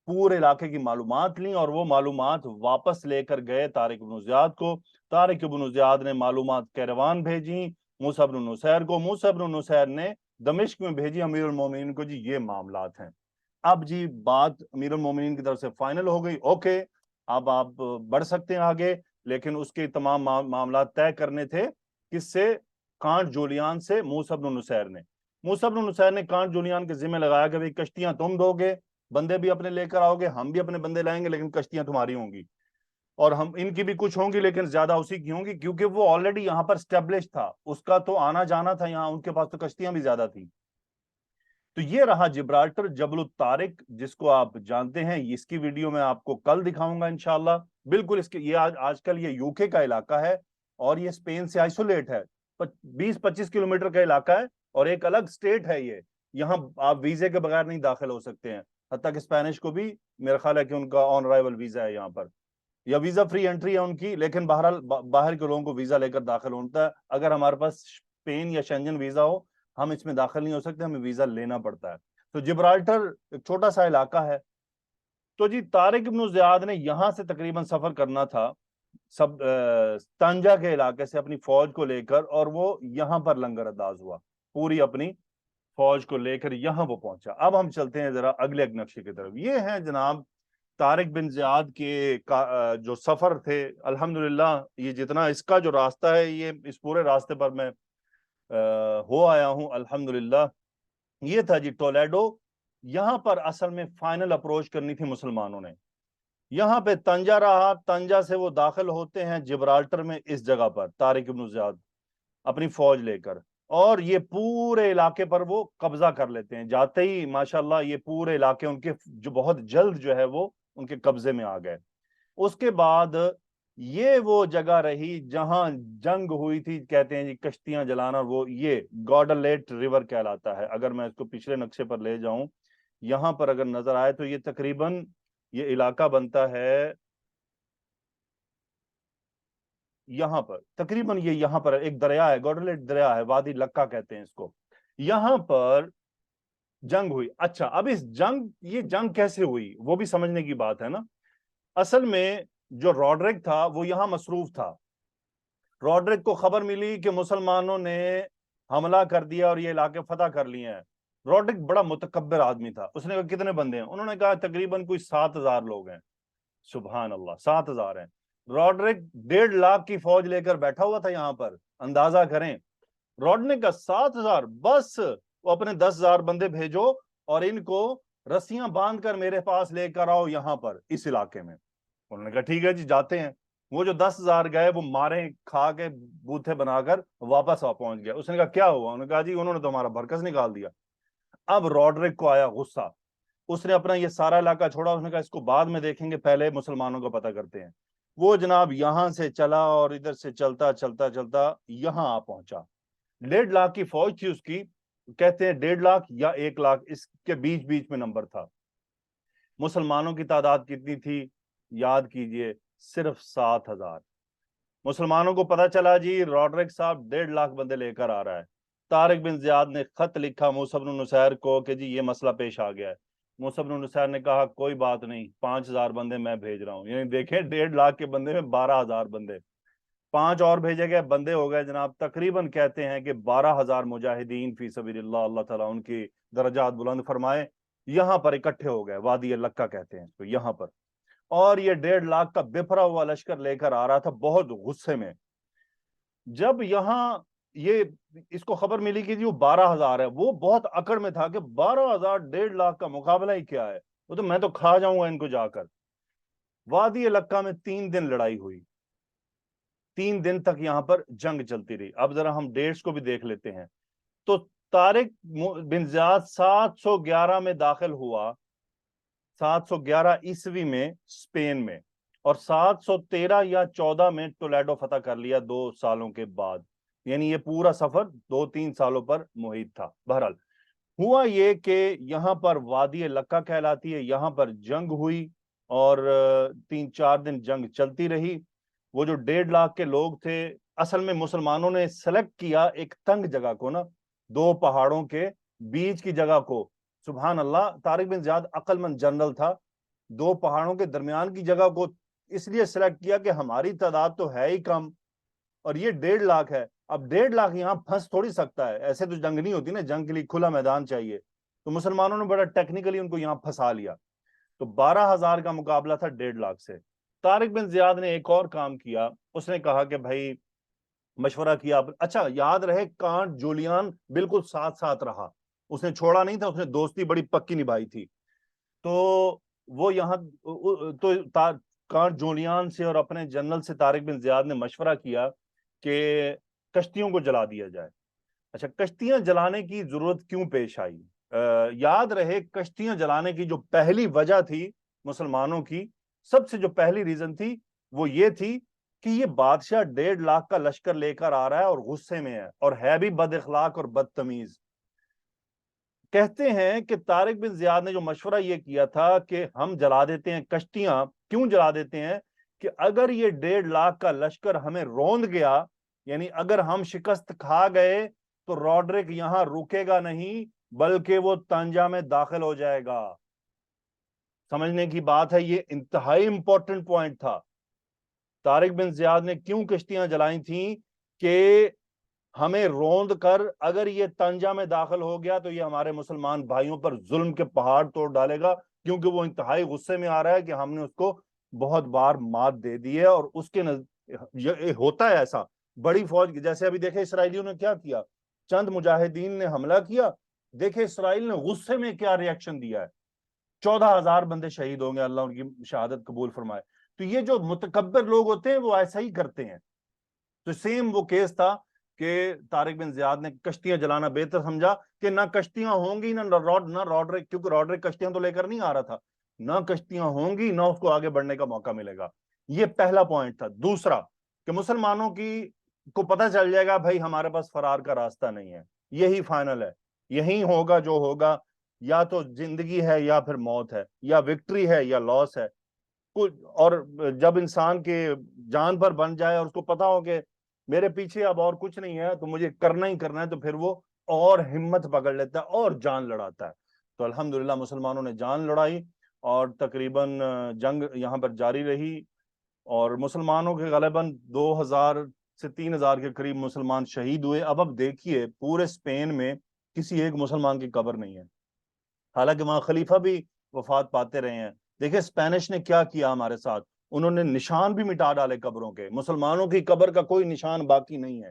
پورے علاقے کی معلومات لیں اور وہ معلومات واپس لے کر گئے طارق بن زیاد کو. طارق بن زیاد نے معلومات کیروان بھیجی موسیٰ بن نصیر کو. موسیٰ بن نصیر نے دمشق میں بھیجی امیر المومنین کو, جی یہ معاملات ہیں. اب جی بات امیر المومنین کی طرف سے فائنل ہو گئی, اوکے اب آپ بڑھ سکتے ہیں آگے. لیکن اس کے تمام معاملات طے کرنے تھے کس سے؟ کانٹ جولیان سے. موسیٰ بن نصیر نے کانٹ جولیان کے ذمہ لگایا کہ بھئی کشتیاں تم دو گے, بندے بھی اپنے لے کر آؤ گے, ہم بھی اپنے بندے لائیں گے, لیکن کشتیاں تمہاری ہوں گی اور ہم ان کی بھی کچھ ہوں گی لیکن زیادہ اسی کی ہوں گی, کیونکہ وہ آلریڈی یہاں پر اسٹیبلش تھا, اس کا تو آنا جانا تھا یہاں, ان کے پاس تو کشتیاں بھی زیادہ تھیں. تو یہ رہا جبرالٹر جبل الطارق, جس کو آپ جانتے ہیں. اس کی ویڈیو میں آپ کو کل دکھاؤں گا انشاءاللہ. بالکل اس کے یہ آج کل یہ یوکے کا علاقہ ہے اور یہ اسپین سے آئسولیٹ ہے. 20-25 کلومیٹر کا علاقہ ہے اور ایک الگ سٹیٹ ہے یہ. یہاں آپ ویزے کے بغیر نہیں داخل ہو سکتے ہیں. حتیٰ کہ اسپینش کو بھی میرا خیال ہے کہ ان کا آن رائیول ویزا ہے یہاں پر, یا ویزا فری انٹری ہے ان کی, لیکن بہرحال باہر کے لوگوں کو ویزا لے کر داخل ہوتا ہے. اگر ہمارے پاس اسپین یا شنجن ویزا ہو ہم اس میں داخل نہیں ہو سکتے, ہمیں ویزا لینا پڑتا ہے. تو جبرالٹر ایک چھوٹا سا علاقہ ہے. تو جی طارق ابن زیاد نے یہاں سے تقریباً سفر کرنا تھا طنجہ کے علاقے سے اپنی فوج کو لے کر, اور وہ یہاں پر لنگر انداز ہوا پوری اپنی فوج کو لے کر یہاں وہ پہنچا. اب ہم چلتے ہیں ذرا اگلے نقشے کی طرف. یہ ہیں جناب طارق بن زیاد کے جو سفر تھے. الحمدللہ یہ جتنا اس کا جو راستہ ہے, یہ اس پورے راستے پر میں ہو آیا ہوں الحمدللہ. یہ تھا جی ٹولیڈو. یہاں پر اصل میں فائنل اپروچ کرنی تھی مسلمانوں نے. یہاں پہ طنجہ رہا, طنجہ سے وہ داخل ہوتے ہیں جبرالٹر میں اس جگہ پر طارق بن زیاد اپنی فوج لے کر, اور یہ پورے علاقے پر وہ قبضہ کر لیتے ہیں. جاتے ہی ماشاءاللہ یہ پورے علاقے ان کے جو بہت جلد جو ہے وہ ان کے قبضے میں آ گئے. اس کے بعد یہ وہ جگہ رہی جہاں جنگ ہوئی تھی, کہتے ہیں جی کشتیاں جلانا, وہ یہ گوڈالیٹ ریور کہلاتا ہے. اگر میں اس کو پچھلے نقشے پر لے جاؤں, یہاں پر اگر نظر آئے تو یہ تقریباً یہ علاقہ بنتا ہے یہاں پر, تقریباً یہ یہاں پر ایک دریا ہے, گوڈالیٹ دریا ہے, وادی لکا کہتے ہیں اس کو. یہاں پر جنگ ہوئی. اچھا اب یہ جنگ کیسے ہوئی وہ بھی سمجھنے کی بات ہے نا. اصل میں جو روڈرک تھا وہ یہاں مصروف تھا. روڈرک کو خبر ملی کہ مسلمانوں نے حملہ کر دیا اور یہ علاقے فتح کر لیے ہیں. روڈرک بڑا متکبر آدمی تھا. اس نے کہا کتنے بندے ہیں؟ انہوں نے کہا تقریباً کوئی 7,000 لوگ ہیں. سبحان اللہ, 7,000 ہیں. روڈرک 1.5 لاکھ کی فوج لے کر بیٹھا ہوا تھا یہاں پر, اندازہ کریں. روڈرک کا 7,000, بس وہ اپنے 10,000 بندے بھیجو اور ان کو رسیاں باندھ کر میرے پاس لے کر آؤ یہاں پر اس علاقے میں. انہوں نے کہا ٹھیک ہے جی جاتے ہیں. وہ جو 10,000 گئے وہ مارے کھا کے بوتھے بنا کر واپس پہنچ گیا. اس نے کہا کیا ہوا؟ انہوں نے کہا جی انہوں نے تو ہمارا بھرکس نکال دیا. اب روڈرک کو آیا غصہ, اس نے اپنا یہ سارا علاقہ چھوڑا. اس نے کہا اس کو بعد میں دیکھیں گے, پہلے مسلمانوں کو پتہ کرتے ہیں. وہ جناب یہاں سے چلا اور ادھر سے چلتا چلتا چلتا یہاں آ پہنچا. 1.5 لاکھ کی فوج تھی اس کی, کہتے ہیں 1.5 لاکھ یا 1 لاکھ, اس کے بیچ میں نمبر تھا. مسلمانوں کی تعداد کتنی تھی یاد کیجئے, صرف 7,000. مسلمانوں کو پتا چلا جی روڈرک صاحب 1.5 لاکھ بندے لے کر آ رہا ہے. طارق بن زیاد نے خط لکھا موسیٰ بن نصیر کو کہ جی یہ مسئلہ پیش آ گیا ہے. موسیٰ بن نصیر نے کہا کوئی بات نہیں، 5,000 بندے میں بھیج رہا ہوں. یعنی دیکھیں 1.5 لاکھ کے بندے میں 12,000 بندے، 5 اور بھیجے گئے، بندے ہو گئے جناب تقریباً کہتے ہیں کہ 12,000 مجاہدین فی سبیل اللہ، اللہ تعالیٰ ان کی درجات بلند فرمائے، یہاں پر اکٹھے ہو گئے. وادی لکہ کہتے ہیں تو یہاں پر. اور یہ 1.5 لاکھ کا بپھرا ہوا لشکر لے کر آ رہا تھا بہت غصے میں. جب یہاں یہ اس کو خبر ملی کہ وہ 12,000 ہے، وہ بہت اکڑ میں تھا کہ 12,000 1.5 لاکھ کا مقابلہ ہی کیا ہے، وہ تو میں تو کھا جاؤں گا ان کو جا کر. وادی لکہ میں 3 دن لڑائی ہوئی، 3 دن تک یہاں پر جنگ چلتی رہی. اب ذرا ہم ڈیٹس کو بھی دیکھ لیتے ہیں. تو طارق بن زیاد 711 میں داخل ہوا، 711 عیسوی میں اسپین میں، اور 713 یا 14 میں ٹولیڈو فتح کر لیا 2 سالوں کے بعد. یعنی یہ پورا سفر 2-3 سالوں پر محیط تھا. بہرحال ہوا یہ کہ یہاں پر وادی لکہ کہلاتی ہے، یہاں پر جنگ ہوئی اور 3-4 دن جنگ چلتی رہی. وہ جو 1.5 لاکھ کے لوگ تھے، اصل میں مسلمانوں نے سلیکٹ کیا ایک تنگ جگہ کو نا، 2 پہاڑوں کے بیچ کی جگہ کو. سبحان اللہ، طارق بن زیاد عقل مند جنرل تھا. 2 پہاڑوں کے درمیان کی جگہ کو اس لیے سلیکٹ کیا کہ ہماری تعداد تو ہے ہی کم اور یہ 1.5 لاکھ ہے. اب 1.5 لاکھ یہاں پھنس تھوڑی سکتا ہے، ایسے تو جنگ نہیں ہوتی نا، جنگ کے لیے کھلا میدان چاہیے. تو مسلمانوں نے بڑا ٹیکنیکلی ان کو یہاں پھنسا لیا. تو 12,000 کا مقابلہ تھا 1.5 لاکھ سے. طارق بن زیاد نے ایک اور کام کیا، اس نے کہا کہ بھائی مشورہ کیا. اچھا یاد رہے کانٹ جولیان بالکل ساتھ ساتھ رہا، اس نے چھوڑا نہیں تھا، اس نے دوستی بڑی پکی نبھائی تھی. تو وہ یہاں تو کانٹ جولیان سے اور اپنے جنرل سے طارق بن زیاد نے مشورہ کیا کہ کشتیوں کو جلا دیا جائے. اچھا کشتیاں جلانے کی ضرورت کیوں پیش آئی؟ یاد رہے کشتیاں جلانے کی جو پہلی وجہ تھی مسلمانوں کی، سب سے جو پہلی ریزن تھی وہ یہ تھی کہ یہ بادشاہ 1.5 لاکھ کا لشکر لے کر آ رہا ہے اور غصے میں ہے اور ہے بھی بد اخلاق اور بدتمیز. کہتے ہیں کہ طارق بن زیاد نے جو مشورہ یہ کیا تھا کہ ہم جلا دیتے ہیں کشتیاں. کیوں جلا دیتے ہیں؟ کہ اگر یہ 1.5 لاکھ کا لشکر ہمیں روند گیا، یعنی اگر ہم شکست کھا گئے، تو روڈرک یہاں رکے گا نہیں بلکہ وہ طنجہ میں داخل ہو جائے گا. سمجھنے کی بات ہے، یہ انتہائی امپورٹنٹ پوائنٹ تھا. طارق بن زیاد نے کیوں کشتیاں جلائی تھیں؟ کہ ہمیں روند کر اگر یہ طنجہ میں داخل ہو گیا تو یہ ہمارے مسلمان بھائیوں پر ظلم کے پہاڑ توڑ ڈالے گا، کیونکہ وہ انتہائی غصے میں آ رہا ہے کہ ہم نے اس کو بہت بار مات دے دی ہے. اور اس کے ہوتا ہے ایسا بڑی فوج، جیسے ابھی دیکھیں اسرائیلیوں نے کیا کیا، چند مجاہدین نے حملہ کیا، دیکھیں اسرائیل نے غصے میں کیا ریاکشن دیا ہے. 14,000 بندے شہید ہوں گے، اللہ ان کی شہادت قبول فرمائے. تو یہ جو متکبر لوگ ہوتے ہیں وہ ایسا ہی کرتے ہیں. تو سیم وہ کیس تھا کہ طارق بن زیاد نے کشتیاں جلانا بہتر سمجھا کہ نہ کشتیاں ہوں گی نہ روڈرک، کیونکہ روڈرک کشتیاں تو لے کر نہیں آ رہا تھا، نہ کشتیاں ہوں گی نہ اس کو آگے بڑھنے کا موقع ملے گا. یہ پہلا پوائنٹ تھا. دوسرا کہ مسلمانوں کو پتہ چل جائے گا بھائی ہمارے پاس فرار کا راستہ نہیں ہے، یہی فائنل ہے، یہی ہوگا جو ہوگا، یا تو زندگی ہے یا پھر موت ہے، یا وکٹری ہے یا لاس ہے. اور جب انسان کے جان پر بن جائے اور اس کو پتا ہو کہ میرے پیچھے اب اور کچھ نہیں ہے تو مجھے کرنا ہی کرنا ہے، تو پھر وہ اور ہمت پکڑ لیتا ہے اور جان لڑاتا ہے. تو الحمدللہ مسلمانوں نے جان لڑائی اور تقریباً جنگ یہاں پر جاری رہی، اور مسلمانوں کے غالباً 2,000 سے 3,000 کے قریب مسلمان شہید ہوئے. اب دیکھیے پورے اسپین میں کسی ایک مسلمان کی قبر نہیں ہے، حالانکہ وہاں خلیفہ بھی وفات پاتے رہے ہیں. دیکھیں اسپینش نے کیا کیا ہمارے ساتھ، انہوں نے نشان بھی مٹا ڈالے قبروں کے، مسلمانوں کی قبر کا کوئی نشان باقی نہیں ہے.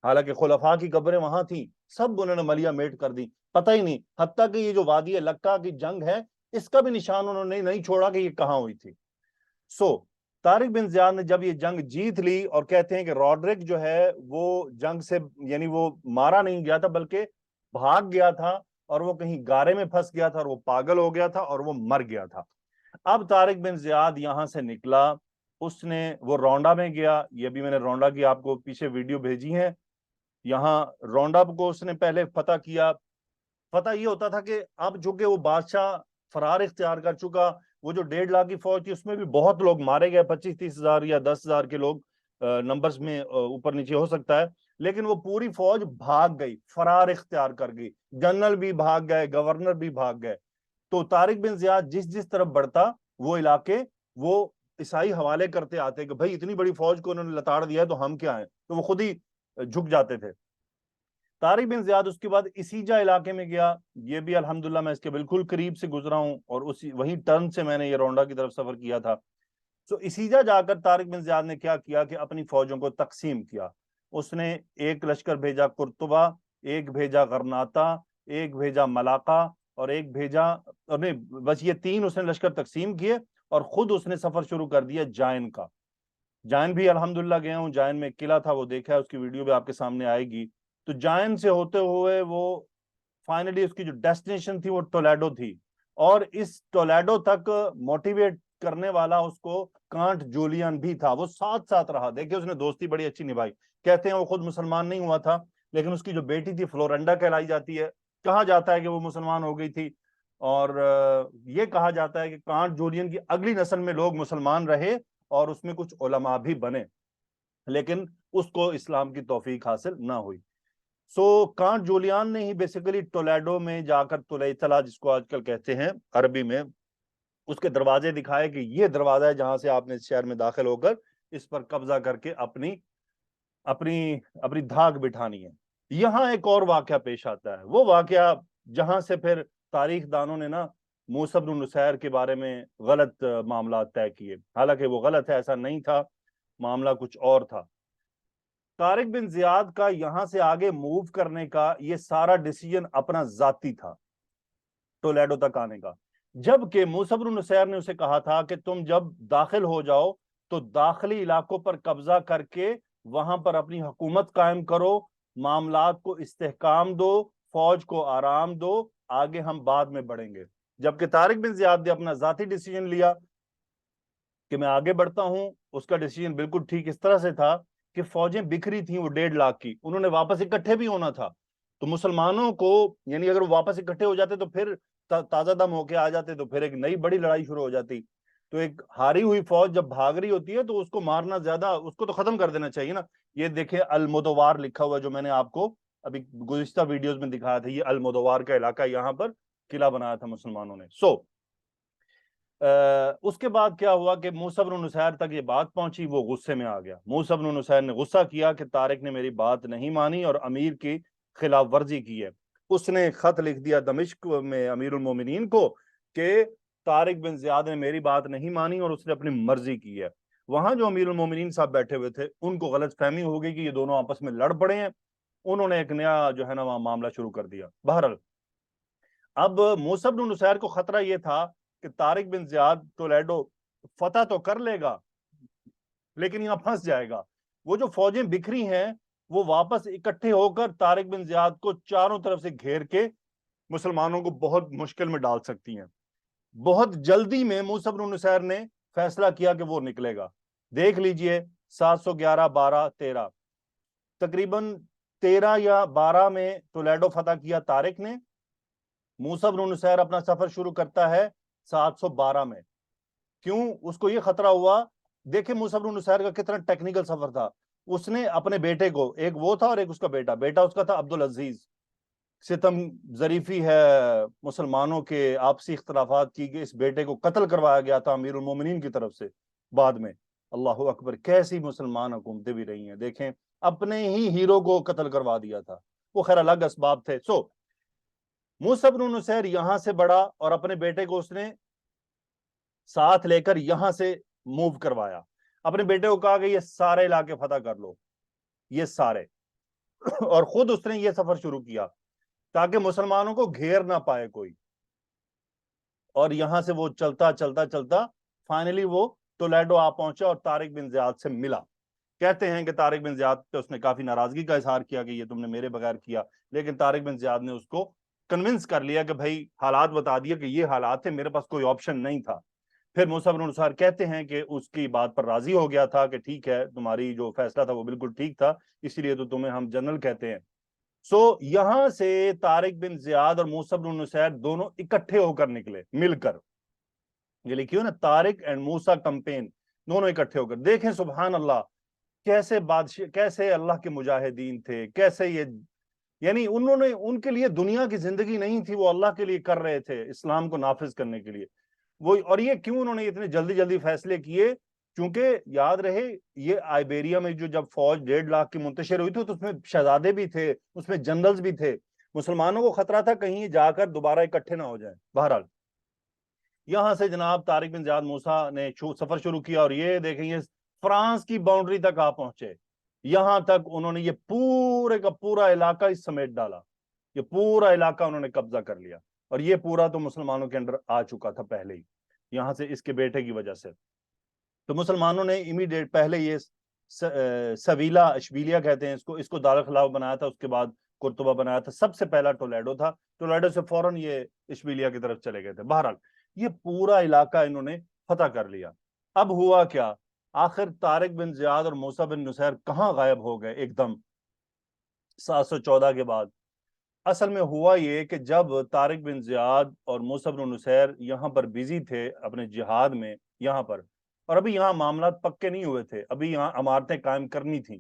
حالانکہ خلفاء کی قبریں وہاں تھیں، سب انہوں نے ملیا میٹ کر دی، پتہ ہی نہیں. حتیٰ کہ یہ جو وادی لکہ کی جنگ ہے اس کا بھی نشان انہوں نے نہیں چھوڑا کہ یہ کہاں ہوئی تھی. طارق بن زیاد نے جب یہ جنگ جیت لی، اور کہتے ہیں کہ روڈرک جو ہے وہ جنگ سے یعنی وہ مارا نہیں گیا تھا بلکہ بھاگ گیا تھا، اور وہ کہیں گارے میں پھنس گیا تھا اور وہ پاگل ہو گیا تھا اور وہ مر گیا تھا. اب طارق بن زیاد یہاں سے نکلا، اس نے وہ رونڈا میں گیا. یہ بھی میں نے رونڈا کی آپ کو پیچھے ویڈیو بھیجی ہیں. یہاں رونڈا کو اس نے پہلے فتح کیا. فتح یہ ہوتا تھا کہ اب جو کہ وہ بادشاہ فرار اختیار کر چکا، وہ جو 1.5 لاکھ کی فوج تھی اس میں بھی بہت لوگ مارے گئے, 25-30 ہزار یا 10 ہزار کے لوگ نمبرز میں اوپر نیچے ہو سکتا ہے, لیکن وہ پوری فوج بھاگ گئی, فرار اختیار کر گئی, جنرل بھی بھاگ گئے, گورنر بھی بھاگ گئے. تو طارق بن زیاد جس طرف بڑھتا وہ علاقے وہ عیسائی حوالے کرتے آتے کہ بھائی اتنی بڑی فوج کو انہوں نے لتاڑ دیا ہے تو ہم کیا ہیں, تو وہ خود ہی جھک جاتے تھے. طارق بن زیاد اس کے بعد اسیجا علاقے میں گیا, یہ بھی الحمدللہ میں اس کے بالکل قریب سے گزرا ہوں اور وہی ٹرن سے میں نے یہ رونڈا کی طرف سفر کیا تھا. تو اسیجا جا کر طارق بن زیاد نے کیا کیا کہ اپنی فوجوں کو تقسیم کیا. اس نے ایک لشکر بھیجا قرطبہ, ایک بھیجا غرناطہ, ایک بھیجا ملاقہ اور ایک بھیجا, بس یہ 3 اس نے لشکر تقسیم کیے اور خود اس نے سفر شروع کر دیا جائن کا. جائن بھی الحمدللہ گیا ہوں, جائن میں ایک قلعہ تھا وہ دیکھا ہے, اس کی ویڈیو بھی آپ کے سامنے آئے گی. تو جائن سے ہوتے ہوئے وہ فائنلی اس کی جو ڈیسٹینیشن تھی وہ ٹولیڈو تھی, اور اس ٹولیڈو تک موٹیویٹ کرنے والا اس کو کانٹ جولین بھی تھا, وہ ساتھ ساتھ رہا. دیکھیں اس نے دوستی بڑی اچھی نبھائی. کہتے ہیں وہ خود مسلمان نہیں ہوا تھا, لیکن اس کی جو بیٹی تھی فلورنڈا کہلائی جاتی ہے, کہا جاتا ہے کہ وہ مسلمان ہو گئی تھی, اور یہ کہا جاتا ہے کہ کانٹ جولین کی اگلی نسل میں لوگ مسلمان رہے اور اس میں کچھ علماء بھی بنے, لیکن اس کو اسلام کی توفیق حاصل نہ ہوئی. سو کانٹ جولیان نے ہی بیسیکلی ٹولیڈو میں جا کر تولیتلا جس کو آج کل کہتے ہیں عربی میں, اس کے دروازے دکھائے کہ یہ دروازہ ہے جہاں سے آپ نے اس شہر میں داخل ہو کر اس پر قبضہ کر کے اپنی دھاک بٹھانی ہے. یہاں ایک اور واقعہ پیش آتا ہے, وہ واقعہ جہاں سے پھر تاریخ دانوں نے نا موسیٰ بن نصیر کے بارے میں غلط معاملات طے کیے, حالانکہ وہ غلط ہے, ایسا نہیں تھا, معاملہ کچھ اور تھا. طارق بن زیاد کا یہاں سے آگے موو کرنے کا یہ سارا ڈیسیجن اپنا ذاتی تھا, ٹولیڈو تک آنے کا, جبکہ موسیٰ بن نصیر نے اسے کہا تھا کہ تم جب داخل ہو جاؤ تو داخلی علاقوں پر قبضہ کر کے وہاں پر اپنی حکومت قائم کرو, معاملات کو استحکام دو, فوج کو آرام دو, آگے ہم بعد میں بڑھیں گے. جبکہ طارق بن زیاد نے اپنا ذاتی ڈیسیجن لیا کہ میں آگے بڑھتا ہوں. اس کا ڈیسیجن بالکل ٹھیک اس طرح سے تھا کہ فوجیں بکھری تھیں وہ 1.5 لاکھ کی, انہوں نے واپس اکٹھے بھی ہونا تھا. تو مسلمانوں کو یعنی اگر وہ واپس اکٹھے ہو جاتے تو پھر تازہ دم ہو کے آ جاتے تو پھر ایک نئی بڑی لڑائی شروع ہو جاتی. تو ایک ہاری ہوئی فوج جب بھاگ رہی ہوتی ہے تو اس کو مارنا زیادہ, اس کو تو ختم کر دینا چاہیے نا. یہ دیکھیں المدوار لکھا ہوا جو میں نے آپ کو ابھی گزشتہ ویڈیوز میں دکھایا تھا, یہ المدوار کا علاقہ, یہاں پر قلعہ بنایا تھا مسلمانوں نے. اس کے بعد کیا ہوا کہ موسیٰ بن نصیر تک یہ بات پہنچی, وہ غصے میں آ گیا. موسیٰ بن نصیر نے غصہ کیا کہ طارق نے میری بات نہیں مانی اور امیر کی خلاف ورزی کی ہے. اس نے خط لکھ دیا دمشق میں امیر المومنین کو کہ طارق بن زیاد نے میری بات نہیں مانی اور اس نے اپنی مرضی کی ہے. وہاں جو امیر المومنین صاحب بیٹھے ہوئے تھے ان کو غلط فہمی ہو گئی کہ یہ دونوں آپس میں لڑ پڑے ہیں, انہوں نے ایک نیا جو ہے نا وہاں معاملہ شروع کر دیا. بہرحال اب موسیٰ بن نصیر کو خطرہ یہ تھا کہ طارق بن زیاد ٹولیڈو فتح تو کر لے گا لیکن یہاں پھنس جائے گا. وہ جو فوجیں بکھری ہیں وہ واپس اکٹھے ہو کر طارق بن زیاد کو چاروں طرف سے گھیر کے مسلمانوں کو بہت مشکل میں ڈال سکتی ہیں. بہت جلدی میں موسیٰ بن نصیر نے فیصلہ کیا کہ وہ نکلے گا. دیکھ لیجئے 711 12 13 تقریباً 13 یا 12 میں ٹولیڈو فتح کیا طارق نے. موسیٰ بن نصیر اپنا سفر شروع کرتا ہے 712 میں. کیوں اس کو یہ خطرہ ہوا؟ دیکھیں موسیٰ بن نصیر کا کتنا ٹیکنیکل سفر تھا. اس نے اپنے بیٹے کو, ایک وہ تھا اور ایک اس کا بیٹا اس کا تھا عبدالعزیز. ستم ظریفی ہے مسلمانوں کے آپسی اختلافات کی کہ اس بیٹے کو قتل کروایا گیا تھا امیر المومنین کی طرف سے بعد میں. اللہ اکبر, کیسی مسلمان حکومتیں بھی رہی ہیں, دیکھیں اپنے ہی ہیرو کو قتل کروا دیا تھا. وہ خیر الگ اسباب تھے. موسیٰ بن نصیر یہاں سے بڑھا اور اپنے بیٹے کو اس نے ساتھ لے کر یہاں سے موو کروایا. اپنے بیٹے کو کہا کہ یہ سارے علاقے فتح کر لو, یہ سارے, اور خود اس نے یہ سفر شروع کیا تاکہ مسلمانوں کو گھیر نہ پائے کوئی. اور یہاں سے وہ چلتا چلتا چلتا فائنلی وہ ٹولیڈو آ پہنچا اور طارق بن زیاد سے ملا. کہتے ہیں کہ طارق بن زیاد پہ اس نے کافی ناراضگی کا اظہار کیا کہ یہ تم نے میرے بغیر کیا, لیکن طارق بن زیاد نے اس کو کنونس کر لیا کہ بھائی حالات بتا دیا کہ یہ حالات تھے, میرے پاس کوئی آپشن نہیں تھا. پھر موسیٰ بن نصیر کہتے ہیں کہ اس کی بات پر راضی ہو گیا تھا کہ ٹھیک ہے تمہاری جو فیصلہ تھا وہ بالکل ٹھیک تھا, اسی لیے تو تمہیں ہم جنرل کہتے ہیں. یہاں سے طارق بن زیاد اور موسیٰ بن نصیر دونوں اکٹھے ہو کر نکلے, مل کر. یہ لکھی ہو نا طارق اینڈ موسیٰ کمپین، دونوں اکٹھے ہو کر، دیکھیں سبحان اللہ کیسے بادشاہ، کیسے اللہ کے مجاہدین تھے، کیسے یہ یعنی انہوں نے، ان کے لیے دنیا کی زندگی نہیں تھی، وہ اللہ کے لیے کر رہے تھے اسلام کو نافذ کرنے کے لیے وہ. اور یہ کیوں انہوں نے اتنے جلدی جلدی فیصلے کیے؟ چونکہ یاد رہے یہ آئیبیریا میں جو جب فوج 1.5 لاکھ کی منتشر ہوئی تھی تو اس میں شہزادے بھی تھے، اس میں جنرلز بھی تھے، مسلمانوں کو خطرہ تھا کہیں جا کر دوبارہ اکٹھے نہ ہو جائیں. بہرحال یہاں سے جناب طارق بن زیاد موسیٰ نے سفر شروع کیا، اور یہ دیکھیں یہ فرانس کی باؤنڈری تک آ پہنچے. یہاں تک انہوں نے یہ پورے کا پورا علاقہ اس سمیٹ ڈالا، یہ پورا علاقہ انہوں نے قبضہ کر لیا، اور یہ پورا تو مسلمانوں کے اندر آ چکا تھا پہلے ہی یہاں سے اس کے بیٹے کی وجہ سے. تو مسلمانوں نے امیڈیٹ پہلے یہ سویلا اشبیلیا کہتے ہیں اس کو دارالخلافہ بنایا تھا، اس کے بعد قرطبہ بنایا تھا، سب سے پہلا ٹولیڈو تھا، ٹولیڈو سے فوراً یہ اشبیلیا کی طرف چلے گئے تھے. بہرحال یہ پورا علاقہ انہوں نے فتح کر لیا. اب ہوا کیا؟ آخر طارق بن زیاد اور موسیٰ بن نصیر کہاں غائب ہو گئے ایک دم 714 کے بعد؟ اصل میں ہوا یہ کہ جب طارق بن زیاد اور موسیٰ بن نصیر یہاں پر بیزی تھے اپنے جہاد میں یہاں پر، اور ابھی یہاں معاملات پکے نہیں ہوئے تھے، ابھی یہاں عمارتیں قائم کرنی تھیں.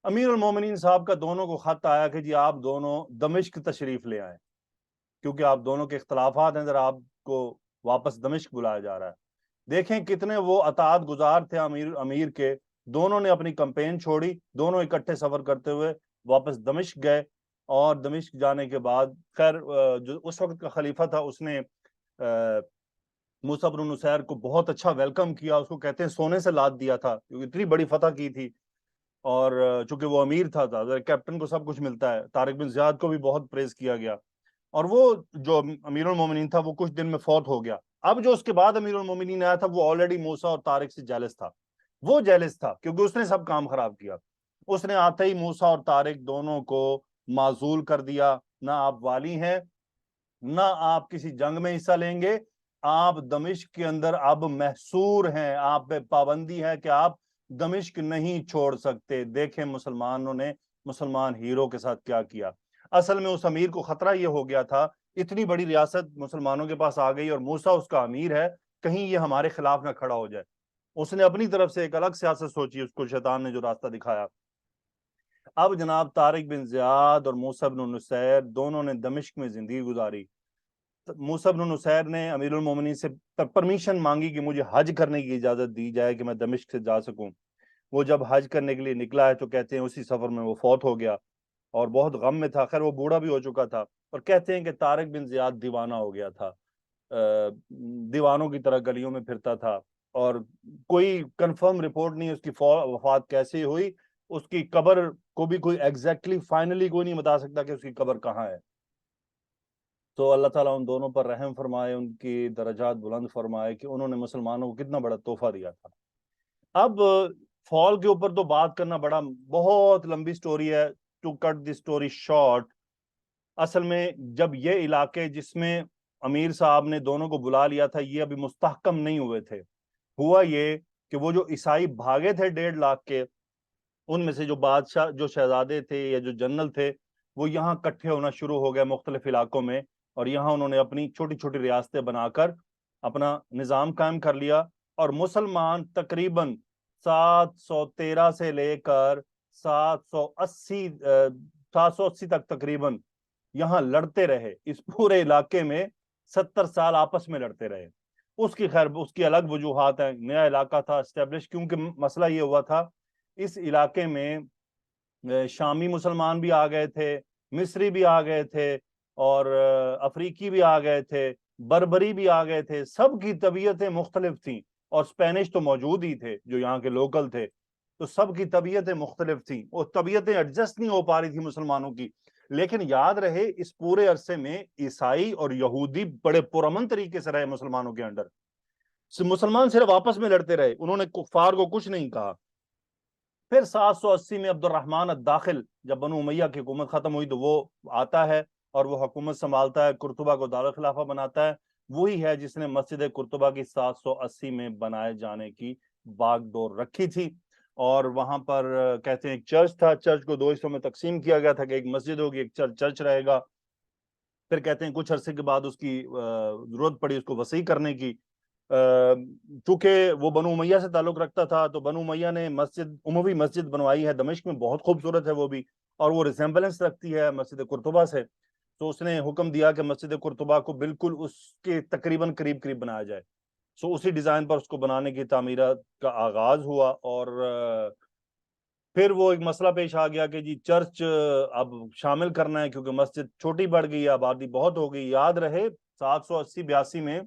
امیر المومنین صاحب کا دونوں کو خط آیا کہ جی آپ دونوں دمشق تشریف لے آئیں، کیونکہ آپ دونوں کے اختلافات ہیں، ذرا آپ کو واپس دمشق بلایا جا رہا ہے. دیکھیں کتنے وہ اطاعت گزار تھے امیر کے، دونوں نے اپنی کمپین چھوڑی، دونوں اکٹھے سفر کرتے ہوئے واپس دمشق گئے. اور دمشق جانے کے بعد خیر جو اس وقت کا خلیفہ تھا اس نے موسیٰ بن نصیر کو بہت اچھا ویلکم کیا، اس کو کہتے ہیں سونے سے لاد دیا تھا کیونکہ اتنی بڑی فتح کی تھی، اور چونکہ وہ امیر تھا کیپٹن کو سب کچھ ملتا ہے. طارق بن زیاد کو بھی بہت پریز کیا گیا، اور وہ جو امیر المومنین تھا وہ کچھ دن میں فوت ہو گیا. اب جو اس کے بعد امیر المومنین آیا تھا وہ آلریڈی موسیٰ اور طارق سے جیلس تھا، وہ جیلس تھا کیونکہ اس نے سب کام خراب کیا. اس نے آتے ہی موسیٰ اور طارق دونوں کو معزول کر دیا، نہ آپ والی ہیں نہ آپ کسی جنگ میں حصہ لیں گے، آپ دمشق کے اندر اب محصور ہیں، آپ پہ پابندی ہے کہ آپ دمشق نہیں چھوڑ سکتے. دیکھیں مسلمانوں نے مسلمان ہیرو کے ساتھ کیا کیا. اصل میں اس امیر کو خطرہ یہ ہو گیا تھا اتنی بڑی ریاست مسلمانوں کے پاس آ گئی اور موسیٰ اس کا امیر ہے، کہیں یہ ہمارے خلاف نہ کھڑا ہو جائے. اس نے اپنی طرف سے ایک الگ سیاست سوچی، اس کو شیطان نے جو راستہ دکھایا. اب جناب طارق بن زیاد اور موسیٰ بن نصیر دونوں نے دمشق میں زندگی گزاری. موسیٰ بن نصیر نے امیر المومنین سے پرمیشن مانگی کہ مجھے حج کرنے کی اجازت دی جائے کہ میں دمشق سے جا سکوں. وہ جب حج کرنے کے لیے نکلا ہے تو کہتے ہیں اسی سفر میں وہ فوت ہو گیا، اور بہت غم میں تھا. خیر وہ بوڑھا بھی ہو چکا تھا، اور کہتے ہیں کہ طارق بن زیاد دیوانہ ہو گیا تھا، دیوانوں کی طرح گلیوں میں پھرتا تھا، اور کوئی کنفرم رپورٹ نہیں اس کی وفات کیسے ہوئی. اس کی قبر کو بھی کوئی ایگزیکٹلی فائنلی کوئی نہیں بتا سکتا کہ اس کی قبر کہاں ہے. تو اللہ تعالیٰ ان دونوں پر رحم فرمائے، ان کی درجات بلند فرمائے کہ انہوں نے مسلمانوں کو کتنا بڑا تحفہ دیا تھا. اب فال کے اوپر تو بات کرنا بہت لمبی سٹوری ہے. To cut the story short, اصل میں جب یہ علاقے جس میں امیر صاحب نے دونوں کو بلا لیا تھا یہ ابھی مستحکم نہیں ہوئے تھے، ہوا یہ کہ وہ جو عیسائی بھاگے تھے 1.5 لاکھ کے، ان میں سے جو بادشاہ جو شہزادے تھے یا جو جنرل تھے وہ یہاں کٹھے ہونا شروع ہو گئے مختلف علاقوں میں، اور یہاں انہوں نے اپنی چھوٹی چھوٹی ریاستیں بنا کر اپنا نظام قائم کر لیا. اور مسلمان تقریباً 713 سے لے کر 780 تک تقریباً یہاں لڑتے رہے، اس پورے علاقے میں 70 سال آپس میں لڑتے رہے. اس کی خیر اس کی الگ وجوہات ہیں، نیا علاقہ تھا اسٹیبلش، کیونکہ مسئلہ یہ ہوا تھا اس علاقے میں شامی مسلمان بھی آ گئے تھے، مصری بھی آ گئے تھے، اور افریقی بھی آ گئے تھے، بربری بھی آ گئے تھے. سب کی طبیعتیں مختلف تھیں، اور اسپینش تو موجود ہی تھے جو یہاں کے لوکل تھے، تو سب کی طبیعتیں مختلف تھیں، اور طبیعتیں ایڈجسٹ نہیں ہو پا رہی تھی مسلمانوں کی. لیکن یاد رہے اس پورے عرصے میں عیسائی اور یہودی بڑے پرامن طریقے سے رہے مسلمانوں کے انڈر. مسلمان صرف آپس میں لڑتے رہے، انہوں نے کفار کو کچھ نہیں کہا. پھر 780 میں عبد الرحمن الداخل جب بنو امیہ کی حکومت ختم ہوئی تو وہ آتا ہے اور وہ حکومت سنبھالتا ہے، قرطبہ کو دارالخلافہ بناتا ہے. وہی ہے جس نے مسجد قرطبہ کی 780 میں بنائے جانے کی باغ ڈور رکھی تھی. اور وہاں پر کہتے ہیں ایک چرچ تھا، چرچ کو 2 حصوں میں تقسیم کیا گیا تھا کہ ایک مسجد ہوگی ایک چرچ رہے گا. پھر کہتے ہیں کچھ عرصے کے بعد اس کی ضرورت پڑی اس کو وسیع کرنے کی، چونکہ وہ بنو امیہ سے تعلق رکھتا تھا تو بنو امیہ نے اموی مسجد بنوائی ہے دمشق میں، بہت خوبصورت ہے وہ بھی، اور وہ ریسمبلنس رکھتی ہے مسجد قرطبہ سے. تو اس نے حکم دیا کہ مسجد قرطبہ کو بالکل اس کے تقریباً قریب قریب بنایا جائے. سو اسی ڈیزائن پر اس کو بنانے کی تعمیرات کا آغاز ہوا، اور پھر وہ ایک مسئلہ پیش آ گیا کہ جی چرچ اب شامل کرنا ہے کیونکہ مسجد چھوٹی بڑھ گئی، آبادی بہت ہو گئی. یاد رہے 780-82 میں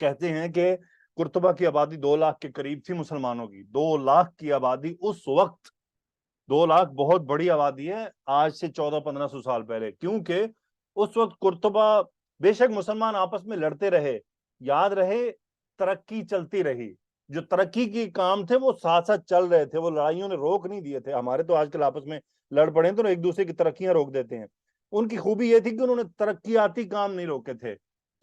کہتے ہیں کہ قرطبہ کی آبادی 2 لاکھ کے قریب تھی مسلمانوں کی. 2 لاکھ کی آبادی اس وقت، 2 لاکھ بہت بڑی آبادی ہے آج سے 1400-1500 سال پہلے، کیونکہ اس وقت قرطبہ بے شک مسلمان آپس میں لڑتے رہے، یاد رہے ترقی چلتی رہی، جو ترقی کی کام تھے وہ ساتھ ساتھ چل رہے تھے، وہ لڑائیوں نے روک نہیں دیے تھے. ہمارے تو آج کل آپس میں لڑ پڑے تو ایک دوسرے کی ترقیاں روک دیتے ہیں. ان کی خوبی یہ تھی کہ انہوں نے ترقیاتی کام نہیں روکے تھے،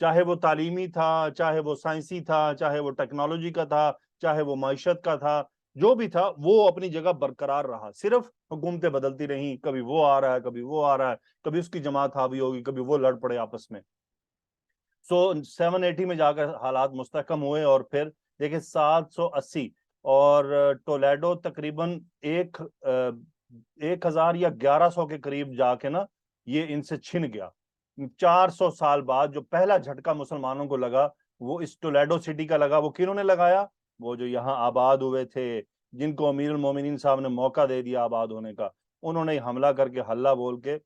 چاہے وہ تعلیمی تھا، چاہے وہ سائنسی تھا، چاہے وہ ٹیکنالوجی کا تھا، چاہے وہ معیشت کا تھا، جو بھی تھا وہ اپنی جگہ برقرار رہا. صرف حکومتیں بدلتی رہیں، کبھی وہ آ رہا ہے، کبھی وہ آ رہا ہے، کبھی اس کی جماعت حاوی ہوگی، کبھی وہ لڑ پڑے آپس میں. سو 780 میں جا کر حالات مستحکم ہوئے، اور پھر دیکھیں 780 اور ٹولیڈو تقریباً 1000 یا 1100 کے قریب جا کے نا یہ ان سے چھن گیا. 400 سال بعد جو پہلا جھٹکا مسلمانوں کو لگا وہ اس ٹولیڈو سٹی کا لگا. وہ کنہوں نے لگایا؟ وہ جو یہاں آباد ہوئے تھے، جن کو امیر المومنین صاحب نے موقع دے دیا آباد ہونے کا، انہوں نے حملہ کر کے ہلہ بول کے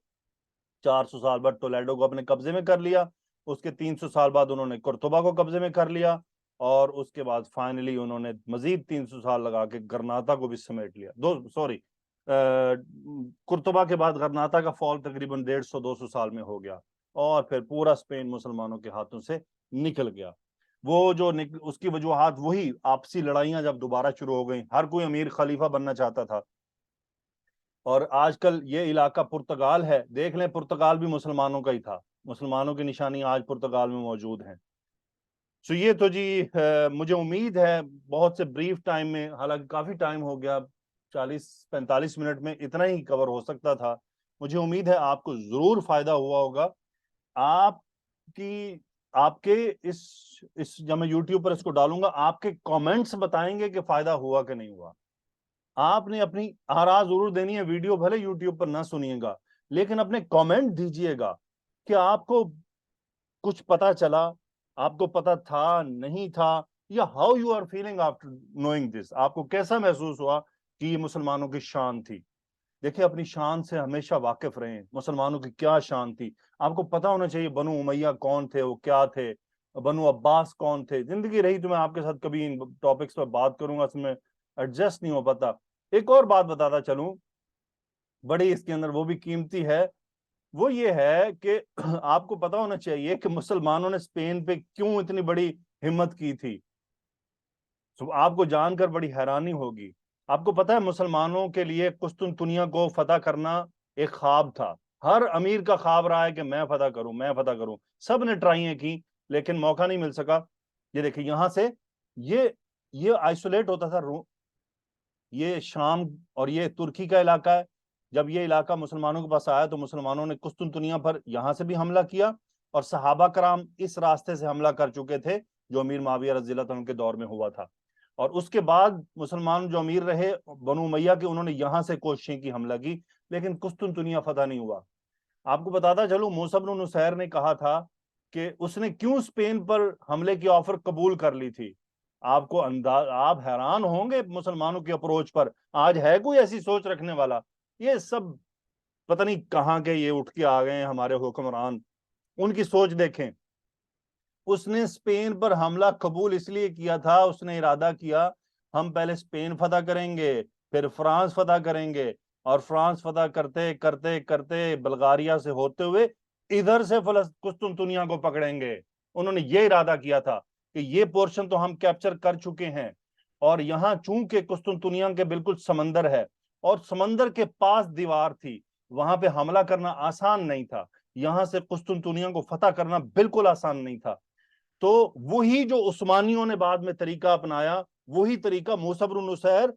400 سال بعد ٹولیڈو کو اپنے قبضے میں کر لیا. اس کے 300 سال بعد انہوں نے قرطبہ کو قبضے میں کر لیا، اور اس کے بعد فائنلی انہوں نے مزید 300 سال لگا کے گرناتا کو بھی سمیٹ لیا. قرطبہ کے بعد غرناطہ کا فال تقریباً 150-200 سال میں ہو گیا، اور پھر پورا اسپین مسلمانوں کے ہاتھوں سے نکل گیا. وہ جو اس کی وجوہات وہی آپسی لڑائیاں جب دوبارہ شروع ہو گئیں، ہر کوئی امیر خلیفہ بننا چاہتا تھا. اور آج کل یہ علاقہ پرتگال ہے، دیکھ لیں پرتگال بھی مسلمانوں کا ہی تھا، مسلمانوں کی نشانی آج پرتگال میں موجود ہیں. سو یہ تو جی مجھے امید ہے بہت سے بریف ٹائم میں، حالانکہ کافی ٹائم ہو گیا، 40-45 منٹ میں اتنا ہی کور ہو سکتا تھا. مجھے امید ہے آپ کو ضرور فائدہ ہوا ہوگا. آپ کے اس جب میں یوٹیوب پر اس کو ڈالوں گا، آپ کے کامنٹس بتائیں گے کہ فائدہ ہوا کہ نہیں ہوا. آپ نے اپنی آراء ضرور دینی ہے، ویڈیو بھلے یوٹیوب پر نہ سنیے گا لیکن اپنے کامنٹ دیجئے گا کہ آپ کو کچھ پتا چلا، آپ کو پتا تھا، نہیں تھا، یا how you are feeling after knowing this. آپ کو کیسا محسوس ہوا کہ یہ مسلمانوں کی شان تھی. دیکھیں اپنی شان سے ہمیشہ واقف رہیں، مسلمانوں کی کیا شان تھی. آپ کو پتا ہونا چاہیے بنو امیہ کون تھے، وہ کیا تھے، بنو عباس کون تھے. زندگی رہی تو میں آپ کے ساتھ کبھی ان ٹاپکس پر بات کروں گا، اس میں ایڈجسٹ نہیں ہو پاتا. ایک اور بات بتاتا چلوں، بڑی اس کے اندر وہ بھی قیمتی ہے، وہ یہ ہے کہ آپ کو پتا ہونا چاہیے کہ مسلمانوں نے اسپین پہ کیوں اتنی بڑی ہمت کی تھی. آپ کو جان کر بڑی حیرانی ہوگی. آپ کو پتا ہے مسلمانوں کے لیے قسطنطنیہ کو فتح کرنا ایک خواب تھا. ہر امیر کا خواب رہا ہے کہ میں فتح کروں، میں فتح کروں. سب نے ٹرائیاں کی لیکن موقع نہیں مل سکا. یہ دیکھیں یہاں سے یہ آئسولیٹ ہوتا تھا، یہ شام اور یہ ترکی کا علاقہ ہے. جب یہ علاقہ مسلمانوں کے پاس آیا تو مسلمانوں نے قسطنطنیہ پر یہاں سے بھی حملہ کیا، اور صحابہ کرام اس راستے سے حملہ کر چکے تھے جو امیر معاویہ رضی اللہ عنہ کے دور میں ہوا تھا. اور اس کے بعد مسلمان جو امیر رہے بنو امیہ کے، انہوں نے یہاں سے کوششیں کی، حملہ کی، لیکن قسطنطنیہ فتح نہیں ہوا. آپ کو بتاتا چلوں موسیٰ بن نصیر نے کہا تھا کہ اس نے کیوں اسپین پر حملے کی آفر قبول کر لی تھی. آپ حیران ہوں گے مسلمانوں کی اپروچ پر. آج ہے کوئی ایسی سوچ رکھنے والا؟ یہ سب پتہ نہیں کہاں کے یہ اٹھ کے آ گئے ہیں ہمارے حکمران. ان کی سوچ دیکھیں. اس نے اسپین پر حملہ قبول اس لیے کیا تھا، اس نے ارادہ کیا ہم پہلے اسپین فتح کریں گے، پھر فرانس فتح کریں گے، اور فرانس فتح کرتے کرتے کرتے بلغاریہ سے ہوتے ہوئے ادھر سے قسطنطنیہ کو پکڑیں گے. انہوں نے یہ ارادہ کیا تھا کہ یہ پورشن تو ہم کیپچر کر چکے ہیں، اور یہاں چونکہ قسطنطنیہ کے بالکل سمندر ہے اور سمندر کے پاس دیوار تھی، وہاں پہ حملہ کرنا آسان نہیں تھا. یہاں سے قسطنطنیہ کو فتح کرنا بالکل آسان نہیں تھا. تو وہی جو عثمانیوں نے بعد میں طریقہ اپنایا، وہی طریقہ موسیٰ بن نصیر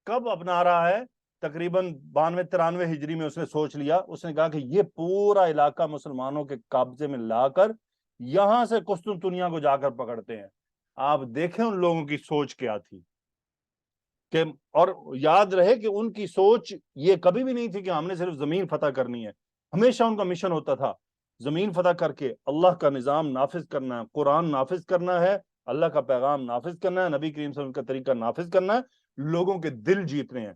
کب اپنا رہا ہے؟ تقریباً 92-93 ہجری میں اس نے سوچ لیا. اس نے کہا کہ یہ پورا علاقہ مسلمانوں کے قبضے میں لا کر یہاں سے قسطنطنیہ کو جا کر پکڑتے ہیں. آپ دیکھیں ان لوگوں کی سوچ کیا تھی کہ، اور یاد رہے کہ ان کی سوچ یہ کبھی بھی نہیں تھی کہ ہم نے صرف زمین فتح کرنی ہے. ہمیشہ ان کا مشن ہوتا تھا زمین فتح کر کے اللہ کا نظام نافذ کرنا ہے، قرآن نافذ کرنا ہے، اللہ کا پیغام نافذ کرنا ہے، نبی کریم صلی اللہ علیہ وسلم کا طریقہ نافذ کرنا ہے، لوگوں کے دل جیتنے ہیں،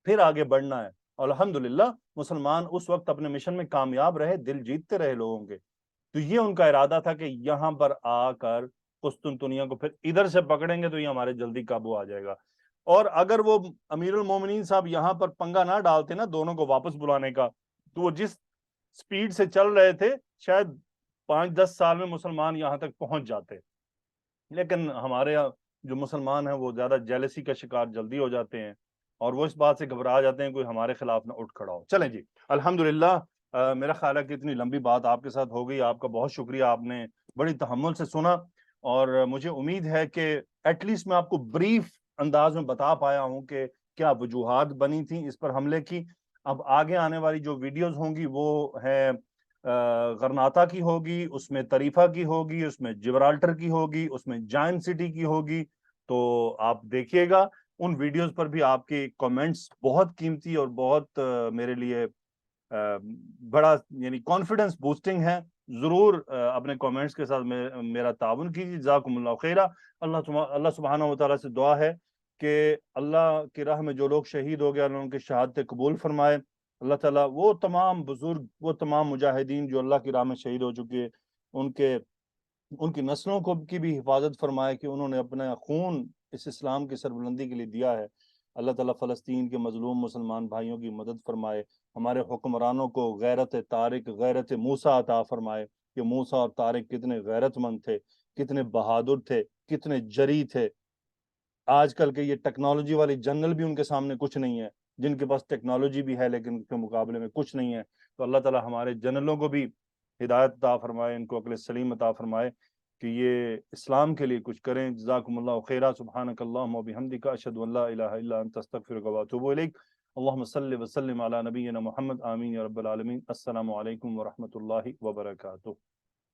پھر آگے بڑھنا ہے. اور الحمدللہ مسلمان اس وقت اپنے مشن میں کامیاب رہے، دل جیتتے رہے لوگوں کے. تو یہ ان کا ارادہ تھا کہ یہاں پر آ کر قسطنطنیہ کو پھر ادھر سے پکڑیں گے تو یہ ہمارے جلدی قابو آ جائے گا. اور اگر وہ امیر المومنین صاحب یہاں پر پنگا نہ ڈالتے نا دونوں کو واپس بلانے کا، تو وہ جس سپیڈ سے چل رہے تھے شاید 5-10 سال میں مسلمان یہاں تک پہنچ جاتے. لیکن ہمارے جو مسلمان ہیں وہ زیادہ جیلسی کا شکار جلدی ہو جاتے ہیں اور وہ اس بات سے گھبرا جاتے ہیں کوئی ہمارے خلاف نہ اٹھ کھڑا ہو. چلیں جی الحمدللہ میرا خیال ہے کہ اتنی لمبی بات آپ کے ساتھ ہو گئی. آپ کا بہت شکریہ، آپ نے بڑی تحمل سے سنا اور مجھے امید ہے کہ ایٹ لیسٹ میں آپ کو بریف انداز میں بتا پایا ہوں کہ کیا وجوہات بنی تھیں اس پر حملے کی. اب آگے آنے والی جو ویڈیوز ہوں گی وہ ہے غرناطہ کی ہوگی، اس میں طریفہ کی ہوگی، اس میں جبرالٹر کی ہوگی، اس میں جائنٹ سٹی کی ہوگی. تو آپ دیکھیے گا ان ویڈیوز پر بھی آپ کے کامنٹس بہت قیمتی اور بہت میرے لیے بڑا یعنی کانفیڈنس بوسٹنگ ہے. ضرور اپنے کامنٹس کے ساتھ میرا تعاون کیجیے. جزاکم اللہ خیرہ. اللہ سبحانہ و تعالیٰ سے دعا ہے کہ اللہ کی راہ میں جو لوگ شہید ہو گئے اللہ ان کی شہادت قبول فرمائے. اللہ تعالیٰ وہ تمام بزرگ، وہ تمام مجاہدین جو اللہ کی راہ میں شہید ہو چکے ان کی نسلوں کو کی بھی حفاظت فرمائے کہ انہوں نے اپنا خون اس اسلام کی سربلندی کے لیے دیا ہے. اللہ تعالیٰ فلسطین کے مظلوم مسلمان بھائیوں کی مدد فرمائے. ہمارے حکمرانوں کو غیرت طارق، غیرت موسیٰ عطا فرمائے کہ موسیٰ اور طارق کتنے غیرت مند تھے، کتنے بہادر تھے، کتنے جری تھے. آج کل کے یہ ٹیکنالوجی والی جنگل بھی ان کے سامنے کچھ نہیں ہے، جن کے پاس ٹیکنالوجی بھی ہے لیکن ان کے مقابلے میں کچھ نہیں ہے. تو اللہ تعالیٰ ہمارے جنرلوں کو بھی ہدایت عطا فرمائے، ان کو عقل سلیم عطا فرمائے کہ یہ اسلام کے لیے کچھ کریں. جزاکم اللہ خیرہ. سبحانک اللہم و بحمدک اشہد ان لا الہ الا انت استغفرک و اتوب الیک. اللہم صلی وسلم علی نبینا محمد. آمین یا رب العالمین. السلام علیکم ورحمۃ اللہ وبرکاتہ.